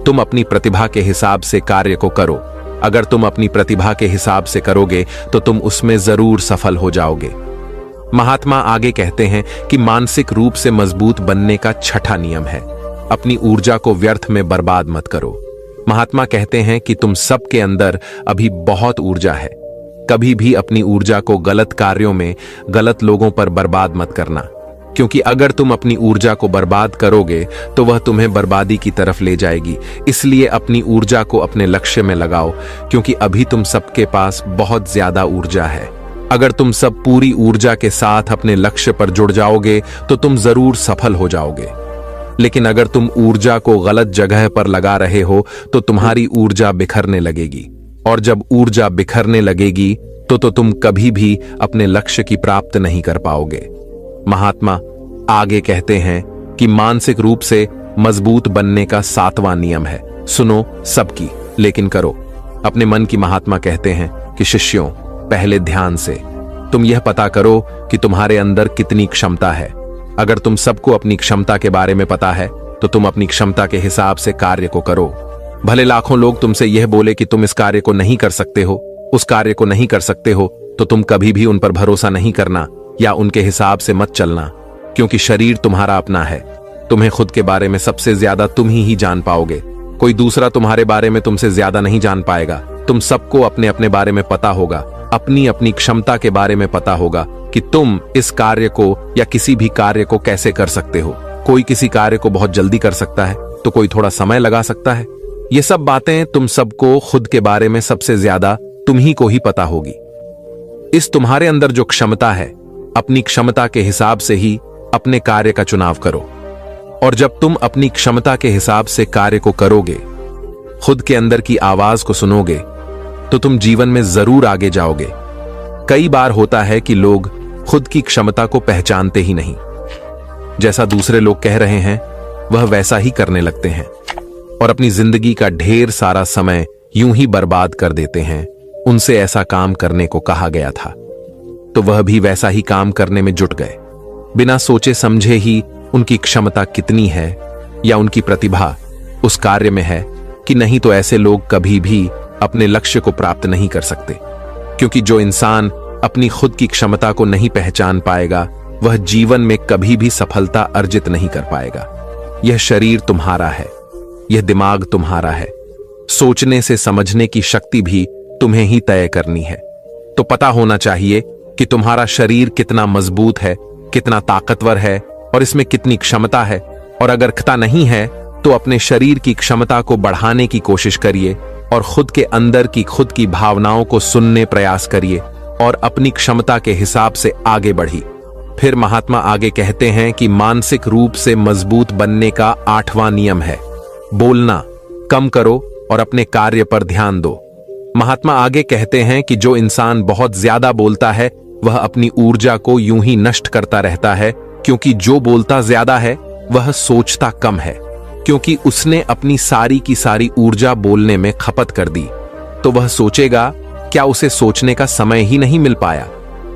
तुम अपनी प्रतिभा के हिसाब से कार्य को करो। अगर तुम अपनी प्रतिभा के हिसाब से करोगे तो तुम उसमें जरूर सफल हो जाओगे। महात्मा आगे कहते हैं कि मानसिक रूप से मजबूत बनने का 6वां नियम है अपनी ऊर्जा को व्यर्थ में बर्बाद मत करो। महात्मा कहते हैं कि तुम सबके अंदर अभी बहुत ऊर्जा है। कभी भी अपनी ऊर्जा को गलत कार्यों में, गलत लोगों पर बर्बाद मत करना, क्योंकि अगर तुम अपनी ऊर्जा को बर्बाद करोगे तो वह तुम्हें बर्बादी की तरफ ले जाएगी। इसलिए अपनी ऊर्जा को अपने लक्ष्य में लगाओ, क्योंकि अभी तुम सबके पास बहुत ज्यादा ऊर्जा है। अगर तुम सब पूरी ऊर्जा के साथ अपने लक्ष्य पर जुड़ जाओगे तो तुम जरूर सफल हो जाओगे। लेकिन अगर तुम ऊर्जा को गलत जगह पर लगा रहे हो तो तुम्हारी ऊर्जा बिखरने लगेगी, और जब ऊर्जा बिखरने लगेगी तो तुम कभी भी अपने लक्ष्य की प्राप्त नहीं कर पाओगे। महात्मा आगे कहते हैं कि मानसिक रूप से मजबूत बनने का 7वां नियम है सुनो सबकी लेकिन करो अपने मन की। महात्मा कहते हैं कि शिष्यों, पहले ध्यान से तुम यह पता करो कि तुम्हारे अंदर कितनी क्षमता है। अगर तुम सबको अपनी क्षमता के बारे में पता है तो तुम अपनी क्षमता के हिसाब से कार्य को करो। भले लाखों लोग तुमसे यह बोले कि तुम इस कार्य को नहीं कर सकते हो, उस कार्य को नहीं कर सकते हो, तो तुम कभी भी उन पर भरोसा नहीं करना या उनके हिसाब से मत चलना, क्योंकि शरीर तुम्हारा अपना है। तुम्हें खुद के बारे में सबसे ज्यादा तुम ही जान पाओगे। कोई दूसरा तुम्हारे बारे में तुमसे ज्यादा नहीं जान पाएगा। तुम सबको अपने अपने बारे में पता होगा, अपनी अपनी क्षमता के बारे में पता होगा कि तुम इस कार्य को या किसी भी कार्य को कैसे कर सकते हो। कोई किसी कार्य को बहुत जल्दी कर सकता है तो कोई थोड़ा समय लगा सकता है। ये सब बातें तुम सबको खुद के बारे में सबसे ज्यादा तुम ही को ही पता होगी। इस तुम्हारे अंदर जो क्षमता है, अपनी क्षमता के हिसाब से ही अपने कार्य का चुनाव करो। और जब तुम अपनी क्षमता के हिसाब से कार्य को करोगे, खुद के अंदर की आवाज को सुनोगे, तो तुम जीवन में जरूर आगे जाओगे। कई बार होता है कि लोग खुद की क्षमता को पहचानते ही नहीं। जैसा दूसरे लोग कह रहे हैं वह वैसा ही करने लगते हैं और अपनी जिंदगी का ढेर सारा समय यूं ही बर्बाद कर देते हैं। उनसे ऐसा काम करने को कहा गया था तो वह भी वैसा ही काम करने में जुट गए, बिना सोचे समझे ही उनकी क्षमता कितनी है या उनकी प्रतिभा उस कार्य में है कि नहीं तो ऐसे लोग कभी भी अपने लक्ष्य को प्राप्त नहीं कर सकते। क्योंकि जो इंसान अपनी खुद की क्षमता को नहीं पहचान पाएगा वह जीवन में कभी भी सफलता अर्जित नहीं कर पाएगा। यह शरीर तुम्हारा है, यह दिमाग तुम्हारा है, सोचने से समझने की शक्ति भी तुम्हें ही तय करनी है। तो पता होना चाहिए कि तुम्हारा शरीर कितना मजबूत है, कितना ताकतवर है और इसमें कितनी क्षमता है। और अगर क्षमता नहीं है तो अपने शरीर की क्षमता को बढ़ाने की कोशिश करिए और खुद के अंदर की खुद की भावनाओं को सुनने प्रयास करिए और अपनी क्षमता के हिसाब से आगे बढ़िए। फिर महात्मा आगे कहते हैं कि मानसिक रूप से मजबूत बनने का 8वां नियम है, बोलना कम करो और अपने कार्य पर ध्यान दो। महात्मा आगे कहते हैं कि जो इंसान बहुत ज्यादा बोलता है वह अपनी ऊर्जा को यूं ही नष्ट करता रहता है, क्योंकि जो बोलता ज्यादा है वह सोचता कम है, क्योंकि उसने अपनी सारी की सारी ऊर्जा बोलने में खपत कर दी। तो वह सोचेगा क्या उसे सोचने का समय ही नहीं मिल पाया।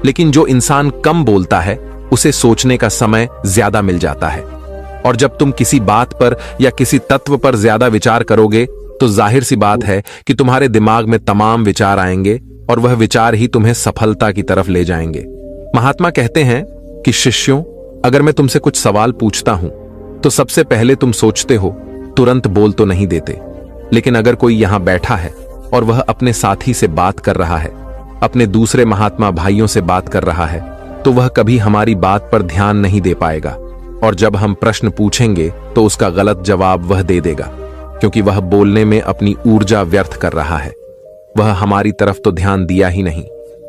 लेकिन जो इंसान कम बोलता है उसे सोचने का समय ज्यादा मिल जाता है। और जब तुम किसी बात पर या किसी तत्व पर ज्यादा विचार करोगे तो जाहिर सी बात है कि तुम्हारे दिमाग में तमाम विचार आएंगे और वह विचार ही तुम्हें सफलता की तरफ ले जाएंगे। महात्मा कहते हैं कि शिष्यों, अगर मैं तुमसे कुछ सवाल पूछता हूं तो सबसे पहले तुम सोचते हो, तुरंत बोल तो नहीं देते। लेकिन अगर कोई यहां बैठा है और वह अपने साथी से बात कर रहा है, अपने दूसरे महात्मा भाइयों से बात कर रहा है, तो वह कभी हमारी बात पर ध्यान नहीं दे पाएगा। और जब हम प्रश्न पूछेंगे तो उसका गलत जवाब वह दे देगा, क्योंकि वह बोलने में अपनी ऊर्जा व्यर्थ कर रहा है। वह हमारी तरफ तो ध्यान दिया ही नहीं।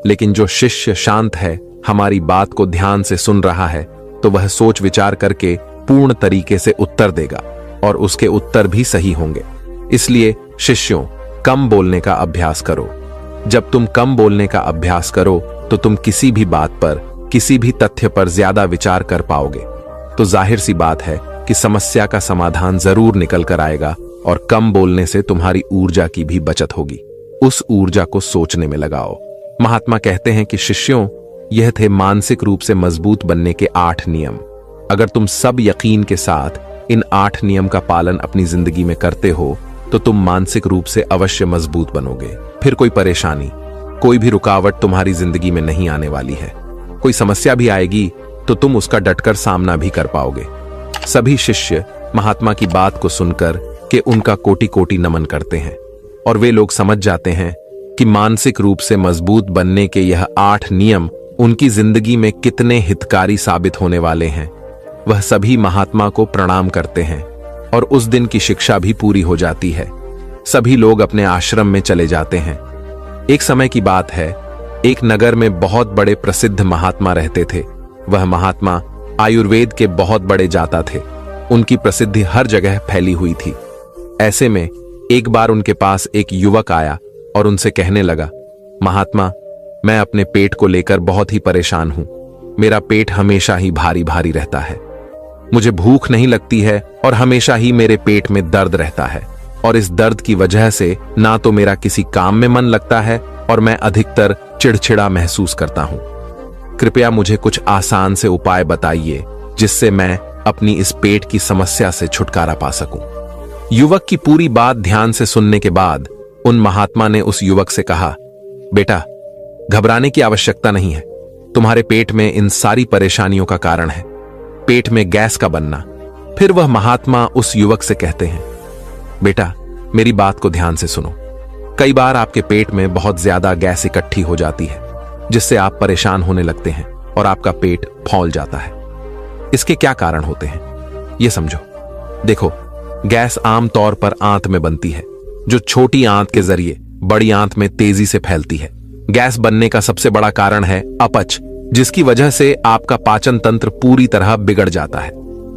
लेकिन जो शिष्य शांत है, हमारी बात को ध्यान से सुन रहा है, तो वह सोच विचार करके पूर्ण तरीके से उत्तर देगा और उसके उत्तर भी सही होंगे। इसलिए शिष्यों, कम बोलने का अभ्यास करो। जब तुम कम बोलने का अभ्यास करो तो तुम किसी भी बात पर, किसी भी तथ्य पर ज्यादा विचार कर पाओगे। तो जाहिर सी बात है कि समस्या का समाधान जरूर निकल कर आएगा और कम बोलने से तुम्हारी ऊर्जा की भी बचत होगी। उस ऊर्जा को सोचने में लगाओ। महात्मा कहते हैं कि शिष्यों, यह थे मानसिक रूप से मजबूत बनने के 8 नियम। अगर तुम सब यकीन के साथ इन 8 नियम का पालन अपनी जिंदगी में करते हो तो तुम मानसिक रूप से अवश्य मजबूत बनोगे। फिर कोई परेशानी, कोई भी रुकावट तुम्हारी जिंदगी में नहीं आने वाली है। कोई समस्या भी आएगी तो तुम उसका डटकर सामना भी कर पाओगे। सभी शिष्य महात्मा की बात को सुनकर के उनका कोटि कोटि नमन करते हैं और वे लोग समझ जाते हैं कि मानसिक रूप से मजबूत बनने के यह 8 नियम उनकी जिंदगी में कितने हितकारी साबित होने वाले हैं। वह सभी महात्मा को प्रणाम करते हैं और उस दिन की शिक्षा भी पूरी हो जाती है। सभी लोग अपने आश्रम में चले जाते हैं। एक समय की बात है, एक नगर में बहुत बड़े प्रसिद्ध महात्मा रहते थे। वह महात्मा आयुर्वेद के बहुत बड़े जाता थे। उनकी प्रसिद्धि हर जगह फैली हुई थी। ऐसे में एक बार उनके पास एक युवक आया और उनसे कहने लगा, महात्मा, मैं अपने पेट को लेकर बहुत ही परेशान हूं। मेरा पेट हमेशा ही भारी भारी रहता है। मुझे भूख नहीं लगती है और हमेशा ही मेरे पेट में दर्द रहता है। और इस दर्द की वजह से ना तो मेरा किसी काम में मन लगता है और मैं अधिकतर चिड़चिड़ा महसूस करता हूं। कृपया मुझे कुछ आसान से उपाय बताइए जिससे मैं अपनी इस पेट की समस्या से छुटकारा पा सकूं। युवक की पूरी बात ध्यान से सुनने के बाद उन महात्मा ने उस युवक से कहा, बेटा, घबराने की आवश्यकता नहीं है। तुम्हारे पेट में इन सारी परेशानियों का कारण है पेट में गैस का बनना। फिर वह महात्मा उस युवक से कहते हैं, बेटा, मेरी बात को ध्यान से सुनो। कई बार आपके पेट में बहुत ज्यादा गैस इकट्ठी हो जाती है जिससे आप परेशान होने लगते हैं और आपका पेट फौल जाता है। इसके क्या कारण होते हैं यह समझो। देखो, गैस आम तौर पर आंत में बनती है, जो छोटी आंत के जरिए बड़ी आंत में तेजी से फैलती है। गैस बनने का सबसे बड़ा कारण है अपच, जिसकी वजह से आपका पाचन तंत्र पूरी तरह बिगड़ जाता है।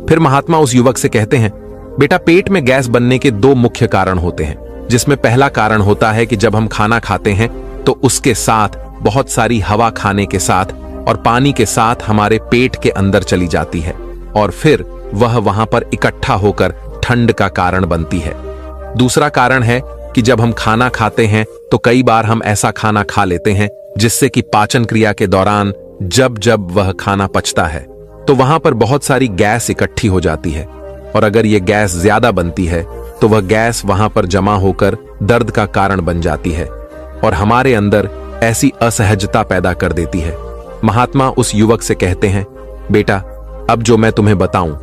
फिर महात्मा उस युवक से कहते हैं, बेटा, पेट में गैस बनने के 2 मुख्य कारण होते हैं, जिसमें पहला कारण होता है कि जब हम खाना खाते हैं तो उसके साथ बहुत सारी हवा खाने के साथ और पानी के साथ हमारे पेट के अंदर चली जाती है और फिर वह वहां पर इकट्ठा होकर ठंड का कारण बनती है। दूसरा कारण है कि जब हम खाना खाते हैं तो कई बार हम ऐसा खाना खा लेते हैं जिससे कि पाचन क्रिया के दौरान जब जब वह खाना पचता है तो वहां पर बहुत सारी गैस इकट्ठी हो जाती है और अगर यह गैस ज्यादा बनती है तो वह गैस वहां पर जमा होकर दर्द का कारण बन जाती है और हमारे अंदर ऐसी असहजता पैदा कर देती है। महात्मा उस युवक से कहते हैं, बेटा, अब जो मैं तुम्हें बताऊं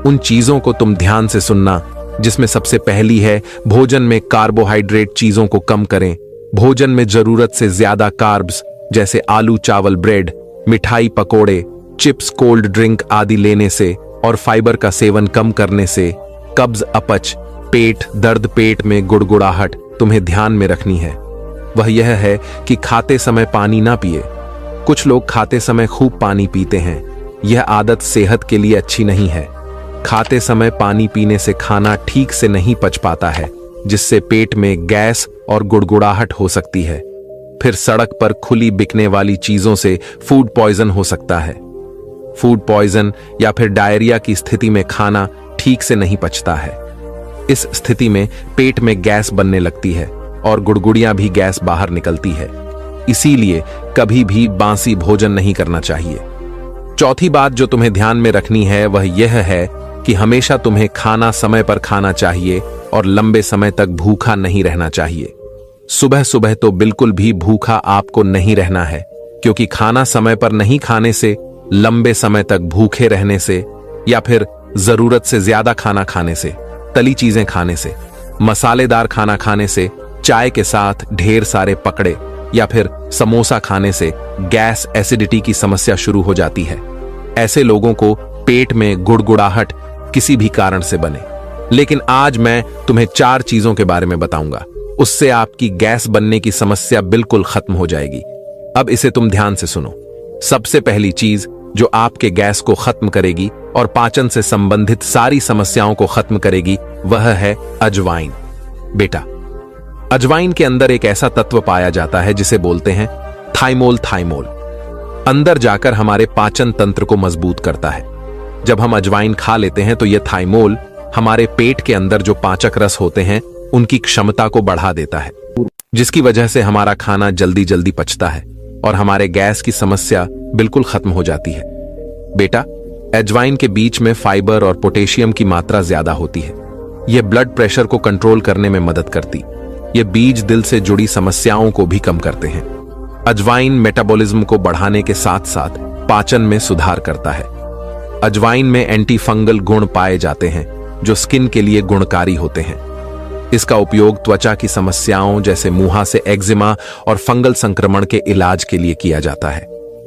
उन चीजों को तुम ध्यान से सुनना, जिसमें सबसे पहली है भोजन में कार्बोहाइड्रेट चीजों को कम करें। भोजन में जरूरत से ज्यादा कार्ब्स जैसे आलू, चावल, ब्रेड, मिठाई, पकोड़े, चिप्स, कोल्ड ड्रिंक आदि लेने से और फाइबर का सेवन कम करने से कब्ज, अपच, पेट दर्द, पेट में गुड़गुड़ाहट तुम्हें ध्यान में रखनी है। वह यह है कि खाते समय पानी ना पिए। कुछ लोग खाते समय खूब पानी पीते हैं। यह आदत सेहत के लिए अच्छी नहीं है। खाते समय पानी पीने से खाना ठीक से नहीं पच पाता है, जिससे पेट में गैस और गुड़गुड़ाहट हो सकती है। फिर सड़क पर खुली बिकने वाली चीजों से फूड पॉइजन हो सकता है। फूड पॉइजन या फिर डायरिया की स्थिति में खाना ठीक से नहीं पचता है। इस स्थिति में पेट में गैस बनने लगती है और गुड़गुड़ियां भी गैस बाहर निकलती है। इसीलिए कभी भी बासी भोजन नहीं करना चाहिए। चौथी बात जो तुम्हें ध्यान में रखनी है वह यह है कि हमेशा तुम्हें खाना समय पर खाना चाहिए और लंबे समय तक भूखा नहीं रहना चाहिए। सुबह सुबह तो बिल्कुल भी भूखा आपको नहीं रहना है, क्योंकि खाना समय पर नहीं खाने से, लंबे समय तक भूखे रहने से या फिर जरूरत से ज्यादा खाना खाने से, तली चीजें खाने से, मसालेदार खाना खाने से, चाय के साथ ढेर सारे पकड़े या फिर समोसा खाने से गैस, एसिडिटी की समस्या शुरू हो जाती है। ऐसे लोगों को पेट में गुड़गुड़ाहट किसी भी कारण से बने। लेकिन आज मैं तुम्हें 4 चीजों के बारे में बताऊंगा, उससे आपकी गैस बनने की समस्या बिल्कुल खत्म हो जाएगी। अब इसे तुम ध्यान से सुनो। सबसे पहली चीज जो आपके गैस को खत्म करेगी और पाचन से संबंधित सारी समस्याओं को खत्म करेगी वह है अजवाइन। बेटा, अजवाइन के अंदर एक ऐसा तत्व पाया जाता है जिसे बोलते हैं थाइमोल। थाइमोल अंदर जाकर हमारे पाचन तंत्र को मजबूत करता है। जब हम अजवाइन खा लेते हैं तो यह थाइमोल हमारे पेट के अंदर जो पाचक रस होते हैं उनकी क्षमता को बढ़ा देता है, जिसकी वजह से हमारा खाना जल्दी जल्दी पचता है और हमारे गैस की समस्या बिल्कुल खत्म हो जाती है। बेटा, अजवाइन के बीच में फाइबर और पोटेशियम की मात्रा ज्यादा होती है। यह ब्लड प्रेशर को कंट्रोल करने में मदद करती। ये बीज दिल से जुड़ी समस्याओं को भी कम करते हैं। अजवाइन मेटाबॉलिज्म को बढ़ाने के साथ साथ पाचन में सुधार करता है। अजवाइन में एंटी फंगल गुण पाए जाते हैं जो स्किन के लिए गुणकारी होते हैं। इसका उपयोग त्वचा की समस्याओं जैसे मुहासे, एक्जिमा और फंगल संक्रमण के इलाज के लिए किया जाता है।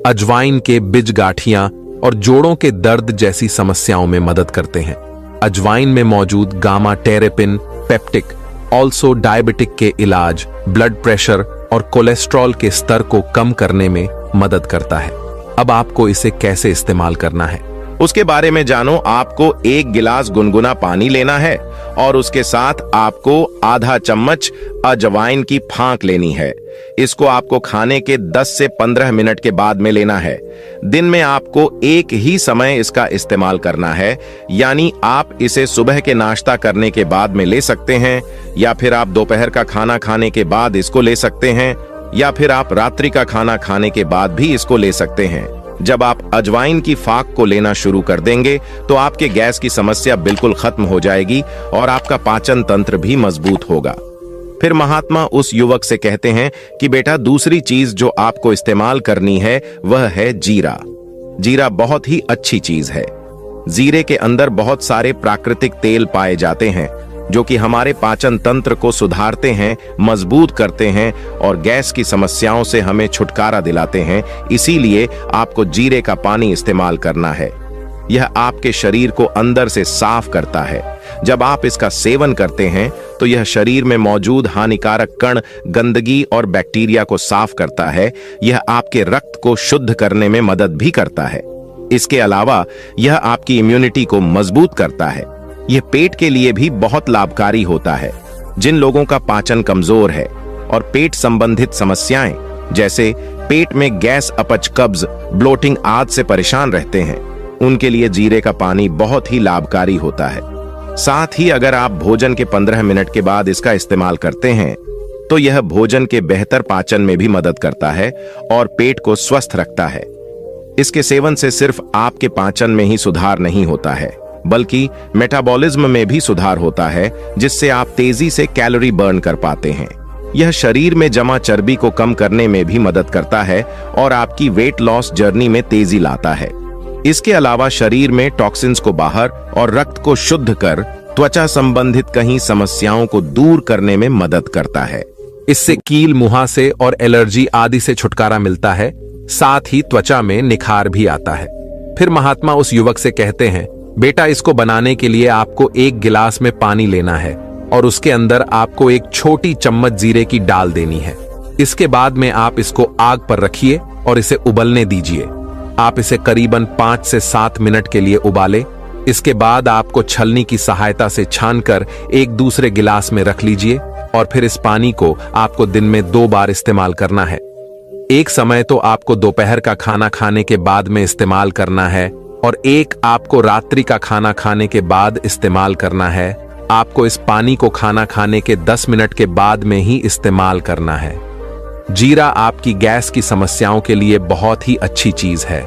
अजवाइन के बीज गांठियां और जोड़ों के दर्द जैसी समस्याओं में मदद करते हैं। अजवाइन में मौजूद गामा टेरेपिन, पेप्टिक, ऑल्सो डायबिटिक के इलाज, ब्लड प्रेशर और कोलेस्ट्रॉल के स्तर को कम करने में मदद करता है। अब आपको इसे कैसे इस्तेमाल करना है उसके बारे में जानो। आपको 1 गिलास गुनगुना पानी लेना है और उसके साथ आपको आधा चम्मच अजवाइन की फांक लेनी है। इसको आपको खाने के 10 से 15 मिनट के बाद में लेना है। दिन में आपको एक ही समय इसका इस्तेमाल करना है, यानी आप इसे सुबह के नाश्ता करने के बाद में ले सकते हैं, या फिर आप दोपहर का खाना खाने के बाद इसको ले सकते हैं, या फिर आप रात्रि का खाना खाने के बाद भी इसको ले सकते हैं। जब आप अजवाइन की फाक को लेना शुरू कर देंगे तो आपके गैस की समस्या बिल्कुल खत्म हो जाएगी और आपका पाचन तंत्र भी मजबूत होगा। फिर महात्मा उस युवक से कहते हैं कि बेटा, दूसरी चीज जो आपको इस्तेमाल करनी है वह है जीरा। जीरा बहुत ही अच्छी चीज है। जीरे के अंदर बहुत सारे प्राकृतिक तेल पाए जाते हैं जो कि हमारे पाचन तंत्र को सुधारते हैं, मजबूत करते हैं और गैस की समस्याओं से हमें छुटकारा दिलाते हैं। इसीलिए आपको जीरे का पानी इस्तेमाल करना है। यह आपके शरीर को अंदर से साफ करता है। जब आप इसका सेवन करते हैं तो यह शरीर में मौजूद हानिकारक कण, गंदगी और बैक्टीरिया को साफ करता है। यह आपके रक्त को शुद्ध करने में मदद भी करता है। इसके अलावा यह आपकी इम्यूनिटी को मजबूत करता है। यह पेट के लिए भी बहुत लाभकारी होता है। जिन लोगों का पाचन कमजोर है और पेट संबंधित समस्याएं जैसे पेट में गैस, अपच, कब्ज, ब्लोटिंग आदि से परेशान रहते हैं, उनके लिए जीरे का पानी बहुत ही लाभकारी होता है। साथ ही अगर आप भोजन के 15 मिनट के बाद इसका इस्तेमाल करते हैं तो यह भोजन के बेहतर पाचन में भी मदद करता है और पेट को स्वस्थ रखता है। इसके सेवन से सिर्फ आपके पाचन में ही सुधार नहीं होता है, बल्कि मेटाबॉलिज्म में भी सुधार होता है, जिससे आप तेजी से कैलोरी बर्न कर पाते हैं। यह शरीर में जमा चर्बी को कम करने में भी मदद करता है और आपकी वेट लॉस जर्नी में तेजी लाता है। इसके अलावा शरीर में टॉक्सिन्स को बाहर और रक्त को शुद्ध कर त्वचा संबंधित कई समस्याओं को दूर करने में मदद करता है। इससे कील, मुहासे और एलर्जी आदि से छुटकारा मिलता है, साथ ही त्वचा में निखार भी आता है। फिर महात्मा उस युवक से कहते हैं, बेटा, इसको बनाने के लिए आपको 1 गिलास में पानी लेना है और उसके अंदर आपको 1 छोटी चम्मच जीरे की डाल देनी है। इसके बाद में आप इसको आग पर रखिए और इसे उबलने दीजिए। आप इसे करीबन 5 से 7 मिनट के लिए उबालें। इसके बाद आपको छलनी की सहायता से छानकर एक दूसरे गिलास में रख लीजिए और फिर इस पानी को आपको दिन में 2 बार इस्तेमाल करना है। एक समय तो आपको दोपहर का खाना खाने के बाद में इस्तेमाल करना है और एक आपको रात्रि का खाना खाने के बाद इस्तेमाल करना है। आपको इस पानी को खाना खाने के 10 मिनट के बाद में ही इस्तेमाल करना है। जीरा आपकी गैस की समस्याओं के लिए बहुत ही अच्छी चीज है।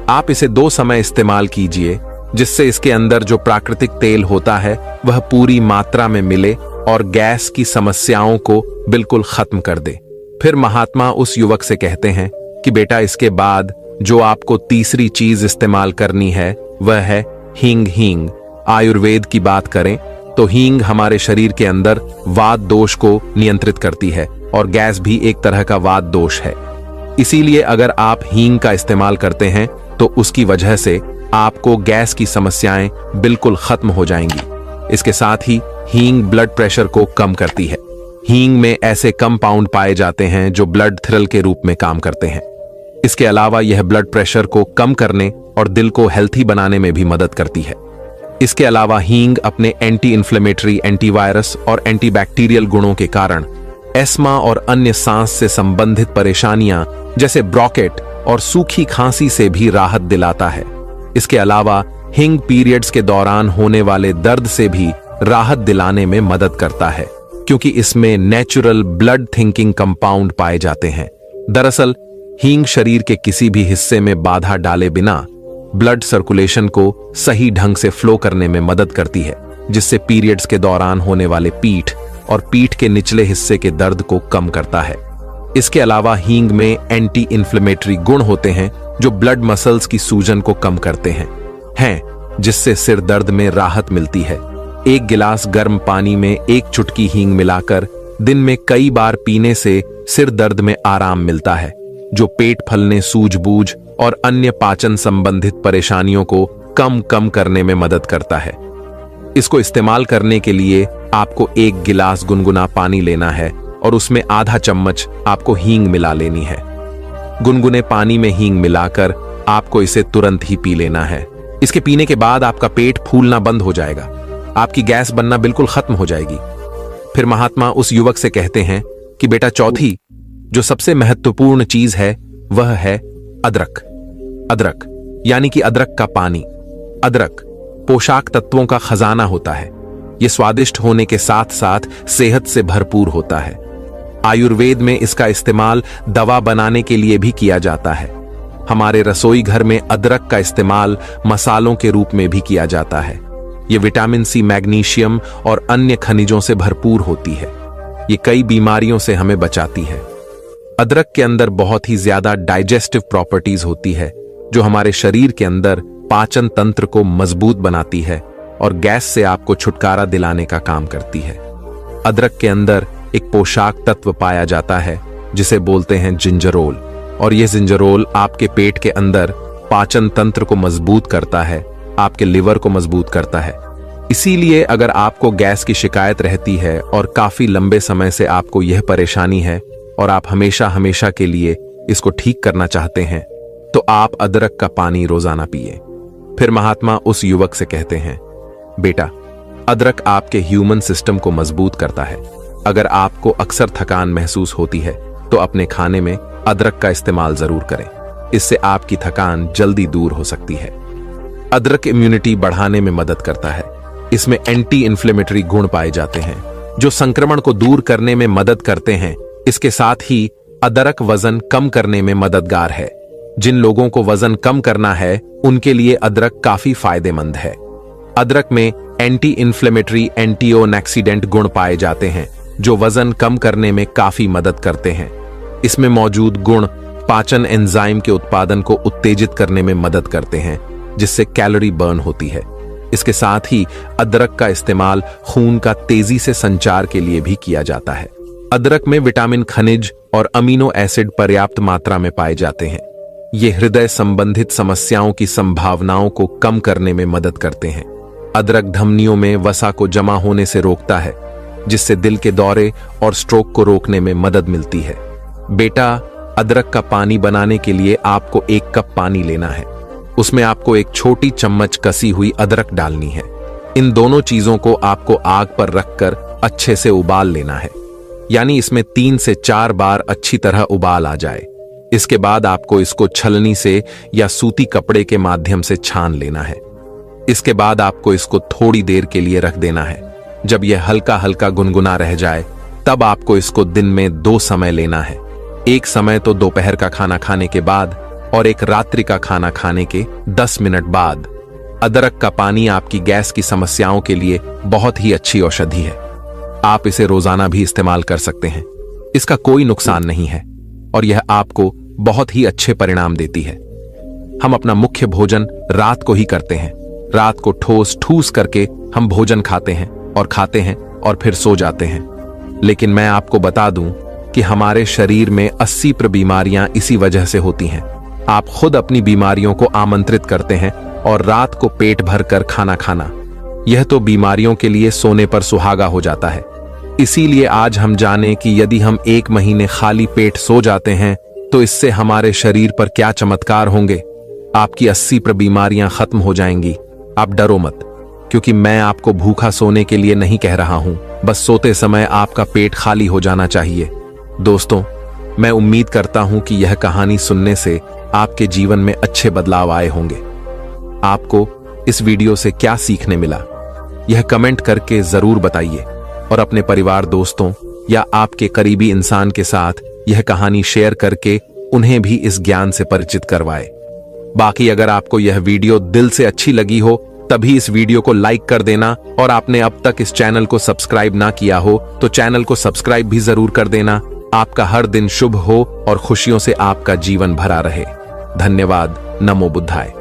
आप इसे 2 समय इस्तेमाल कीजिए, जिससे इसके अंदर जो प्राकृतिक तेल होता है वह पूरी मात्रा में मिले और गैस की समस्याओं को बिल्कुल खत्म कर दे। फिर महात्मा उस युवक से कहते हैं कि बेटा, इसके बाद जो आपको तीसरी चीज इस्तेमाल करनी है वह है हींग। हींग आयुर्वेद की बात करें तो हींग हमारे शरीर के अंदर वात दोष को नियंत्रित करती है और गैस भी एक तरह का वात दोष है। इसीलिए अगर आप हींग का इस्तेमाल करते हैं तो उसकी वजह से आपको गैस की समस्याएं बिल्कुल खत्म हो जाएंगी। इसके साथ ही हींग ब्लड प्रेशर को कम करती है। हींग में ऐसे कंपाउंड पाए जाते हैं जो ब्लड थ्रिल के रूप में काम करते हैं। इसके अलावा यह ब्लड प्रेशर को कम करने और दिल को हेल्थी बनाने में भी मदद करती है। इसके अलावा हींग अपने एंटी इन्फ्लेमेटरी, एंटीवायरस और एंटीबैक्टीरियल गुणों के कारण एस्मा और अन्य सांस से संबंधित परेशानियां जैसे ब्रोंकेट और सूखी खांसी से भी राहत दिलाता है। इसके अलावा हींग पीरियड्स के दौरान होने वाले दर्द से भी राहत दिलाने में मदद करता है, क्योंकि इसमें नेचुरल ब्लड थिंकिंग कंपाउंड पाए जाते हैं। दरअसल हींग शरीर के किसी भी हिस्से में बाधा डाले बिना ब्लड सर्कुलेशन को सही ढंग से फ्लो करने में मदद करती है, जिससे पीरियड्स के दौरान होने वाले पीठ और पीठ के निचले हिस्से के दर्द को कम करता है। इसके अलावा हींग में एंटी इन्फ्लेमेटरी गुण होते हैं जो ब्लड मसल्स की सूजन को कम करते हैं, जिससे सिर दर्द में राहत मिलती है। 1 गिलास गर्म पानी में 1 चुटकी हींग मिलाकर दिन में कई बार पीने से सिर दर्द में आराम मिलता है, जो पेट फलने, सूझबूझ और अन्य पाचन संबंधित परेशानियों को कम करने में मदद करता है। इसको इस्तेमाल करने के लिए आपको 1 गिलास गुनगुना पानी लेना है और उसमें आधा चम्मच आपको हींग मिला लेनी है। गुनगुने पानी में हींग मिलाकर आपको इसे तुरंत ही पी लेना है। इसके पीने के बाद आपका पेट फूलना बंद हो जाएगा, आपकी गैस बनना बिल्कुल खत्म हो जाएगी। फिर महात्मा उस युवक से कहते हैं कि बेटा, चौथी जो सबसे महत्वपूर्ण चीज है वह है अदरक। अदरक यानी कि अदरक का पानी। अदरक पोषक तत्वों का खजाना होता है। यह स्वादिष्ट होने के साथ साथ सेहत से भरपूर होता है। आयुर्वेद में इसका इस्तेमाल दवा बनाने के लिए भी किया जाता है। हमारे रसोई घर में अदरक का इस्तेमाल मसालों के रूप में भी किया जाता है। यह विटामिन सी, मैग्नीशियम और अन्य खनिजों से भरपूर होती है। ये कई बीमारियों से हमें बचाती है। अदरक के अंदर बहुत ही ज्यादा डाइजेस्टिव प्रॉपर्टीज होती है, जो हमारे शरीर के अंदर पाचन तंत्र को मजबूत बनाती है और गैस से आपको छुटकारा दिलाने का काम करती है। अदरक के अंदर एक पोषक तत्व पाया जाता है जिसे बोलते हैं जिंजरोल, और यह जिंजरोल आपके पेट के अंदर पाचन तंत्र को मजबूत करता है, आपके लिवर को मजबूत करता है। इसीलिए अगर आपको गैस की शिकायत रहती है और काफी लंबे समय से आपको यह परेशानी है और आप हमेशा के लिए इसको ठीक करना चाहते हैं, तो आप अदरक का पानी रोजाना पिए। फिर महात्मा उस युवक से कहते हैं, बेटा, अदरक आपके ह्यूमन सिस्टम को मजबूत करता है। अगर आपको अक्सर थकान महसूस होती है तो अपने खाने में अदरक का इस्तेमाल जरूर करें। इससे आपकी थकान जल्दी दूर हो सकती है। अदरक इम्यूनिटी बढ़ाने में मदद करता है। इसमें एंटी इन्फ्लेमेटरी गुण पाए जाते हैं जो संक्रमण को दूर करने में मदद करते हैं। इसके साथ ही अदरक वजन कम करने में मददगार है। जिन लोगों को वजन कम करना है उनके लिए अदरक काफी फायदेमंद है। अदरक में एंटी इन्फ्लेमेटरी एंटीओक्सीडेंट गुण पाए जाते हैं जो वजन कम करने में काफी मदद करते हैं। इसमें मौजूद गुण पाचन एंजाइम के उत्पादन को उत्तेजित करने में मदद करते हैं जिससे कैलोरी बर्न होती है। इसके साथ ही अदरक का इस्तेमाल खून का तेजी से संचार के लिए भी किया जाता है। अदरक में विटामिन, खनिज और अमीनो एसिड पर्याप्त मात्रा में पाए जाते हैं। ये हृदय संबंधित समस्याओं की संभावनाओं को कम करने में मदद करते हैं। अदरक धमनियों में वसा को जमा होने से रोकता है जिससे दिल के दौरे और स्ट्रोक को रोकने में मदद मिलती है। बेटा, अदरक का पानी बनाने के लिए आपको 1 कप पानी लेना है। उसमें आपको 1 छोटी चम्मच कसी हुई अदरक डालनी है। इन दोनों चीजों को आपको आग पर रखकर अच्छे से उबाल लेना है, यानी इसमें 3 से 4 बार अच्छी तरह उबाल आ जाए। इसके बाद आपको इसको छलनी से या सूती कपड़े के माध्यम से छान लेना है। इसके बाद आपको इसको थोड़ी देर के लिए रख देना है। जब यह हल्का हल्का गुनगुना रह जाए तब आपको इसको दिन में 2 समय लेना है। एक समय तो दोपहर का खाना खाने के बाद और एक रात्रि का खाना खाने के 10 मिनट बाद। अदरक का पानी आपकी गैस की समस्याओं के लिए बहुत ही अच्छी औषधि है। आप इसे रोजाना भी इस्तेमाल कर सकते हैं। इसका कोई नुकसान नहीं है और यह आपको बहुत ही अच्छे परिणाम देती है। हम अपना मुख्य भोजन रात को ही करते हैं। रात को ठूस करके हम भोजन खाते हैं और फिर सो जाते हैं। लेकिन मैं आपको बता दूं कि हमारे शरीर में 80% बीमारियां इसी वजह से होती हैं। आप खुद अपनी बीमारियों को आमंत्रित करते हैं और रात को पेट भर कर खाना खाना, यह तो बीमारियों के लिए सोने पर सुहागा हो जाता है। इसीलिए आज हम जाने कि यदि हम 1 महीने खाली पेट सो जाते हैं तो इससे हमारे शरीर पर क्या चमत्कार होंगे। आपकी 80% बीमारियां खत्म हो जाएंगी। आप डरो मत, क्योंकि मैं आपको भूखा सोने के लिए नहीं कह रहा हूं। बस सोते समय आपका पेट खाली हो जाना चाहिए। दोस्तों, मैं उम्मीद करता हूं कि यह कहानी सुनने से आपके जीवन में अच्छे बदलाव आए होंगे। आपको इस वीडियो से क्या सीखने मिला, यह कमेंट करके जरूर बताइए और अपने परिवार, दोस्तों या आपके करीबी इंसान के साथ यह कहानी शेयर करके उन्हें भी इस ज्ञान से परिचित करवाए। बाकी अगर आपको यह वीडियो दिल से अच्छी लगी हो तभी इस वीडियो को लाइक कर देना और आपने अब तक इस चैनल को सब्सक्राइब ना किया हो तो चैनल को सब्सक्राइब भी जरूर कर देना। आपका हर दिन शुभ हो और खुशियों से आपका जीवन भरा रहे। धन्यवाद। नमो बुद्धाय।